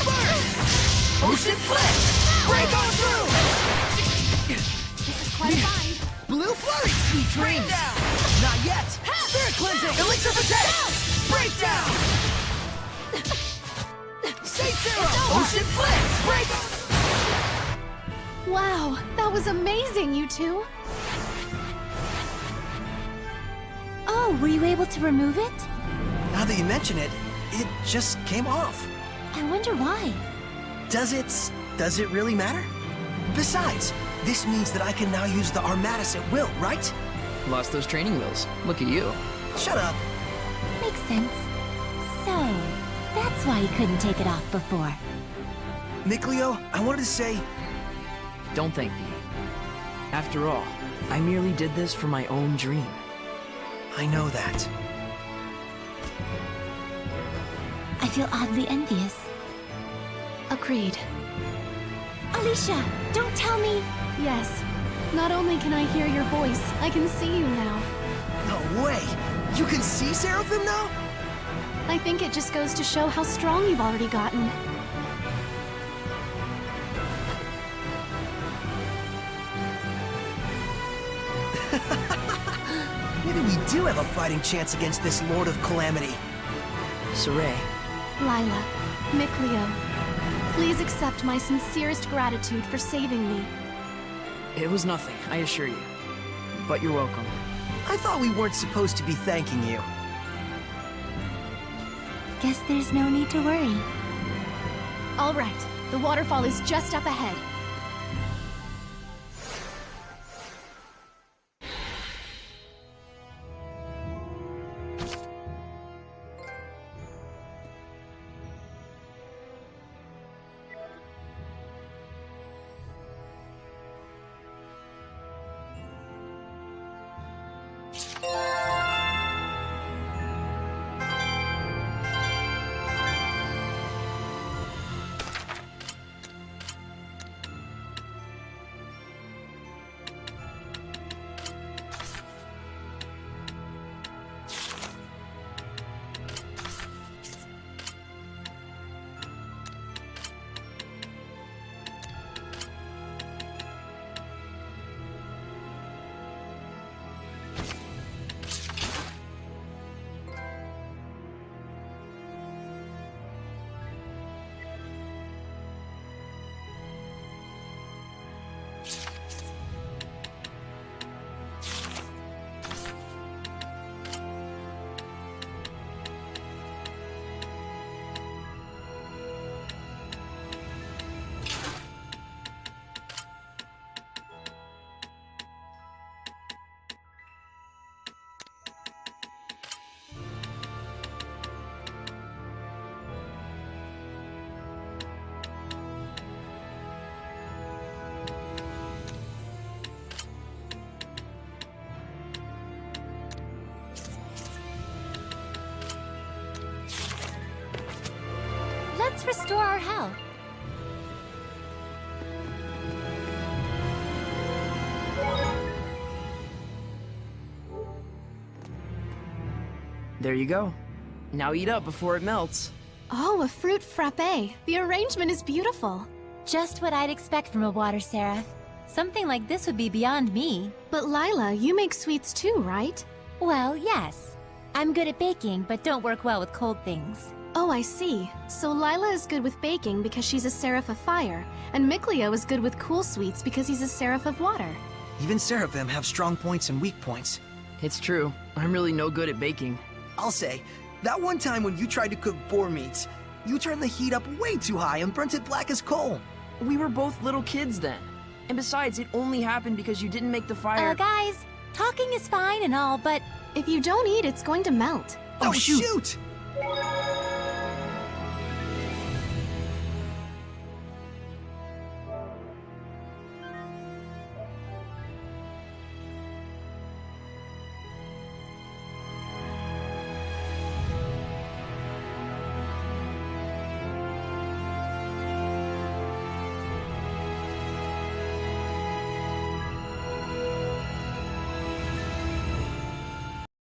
Burst! Ocean Flip! Break on through! This is quite a bind. Blue Flurry! Sweet dreams! Not yet! Spirit Cleansing! Elixir Protect! Breakdown! Saint Zero! Ocean Flip! Break on! Wow, that was amazing, you two. Oh, were you able to remove it? Now that you mention it, it just came off. I wonder why. Does it really matter? Besides, this means that I can now use the Armatus at will, right? Lost those training wheels. Look at you. Shut up. Makes sense. So, that's why you couldn't take it off before. Mithleo, I wanted to say, Don't thank me. After all, I merely did this for my own dream. I know that. I feel oddly envious. Agreed. Alicia, don't tell me! Yes. Not only can I hear your voice, I can see you now. No way! You can see Seraphim now? I think it just goes to show how strong you've already gotten. Maybe we do have a fighting chance against this Lord of Calamity. Saray, Lila, Mithleo, please accept my sincerest gratitude for saving me. it was nothing, I assure you. But you're welcome. I thought we weren't supposed to be thanking you. Guess there's no need to worry. All right, the waterfall is just up ahead. Let's restore our health. There you go. Now eat up before it melts. Oh, a fruit frappe. The arrangement is beautiful. Just what I'd expect from a water seraph. Something like this would be beyond me. But Lila, you make sweets too, right? Well, yes. I'm good at baking, but don't work well with cold things. Oh, I see. So Lila is good with baking because she's a seraph of fire, and Mikleo is good with cool sweets because he's a seraph of water. Even seraphim have strong points and weak points. It's true. I'm really no good at baking. I'll say, that one time when you tried to cook boar meats, you turned the heat up way too high and burnt it black as coal. We were both little kids then. And besides, it only happened because you didn't make the fire. Guys, talking is fine and all, but if you don't eat, it's going to melt. Oh, shoot!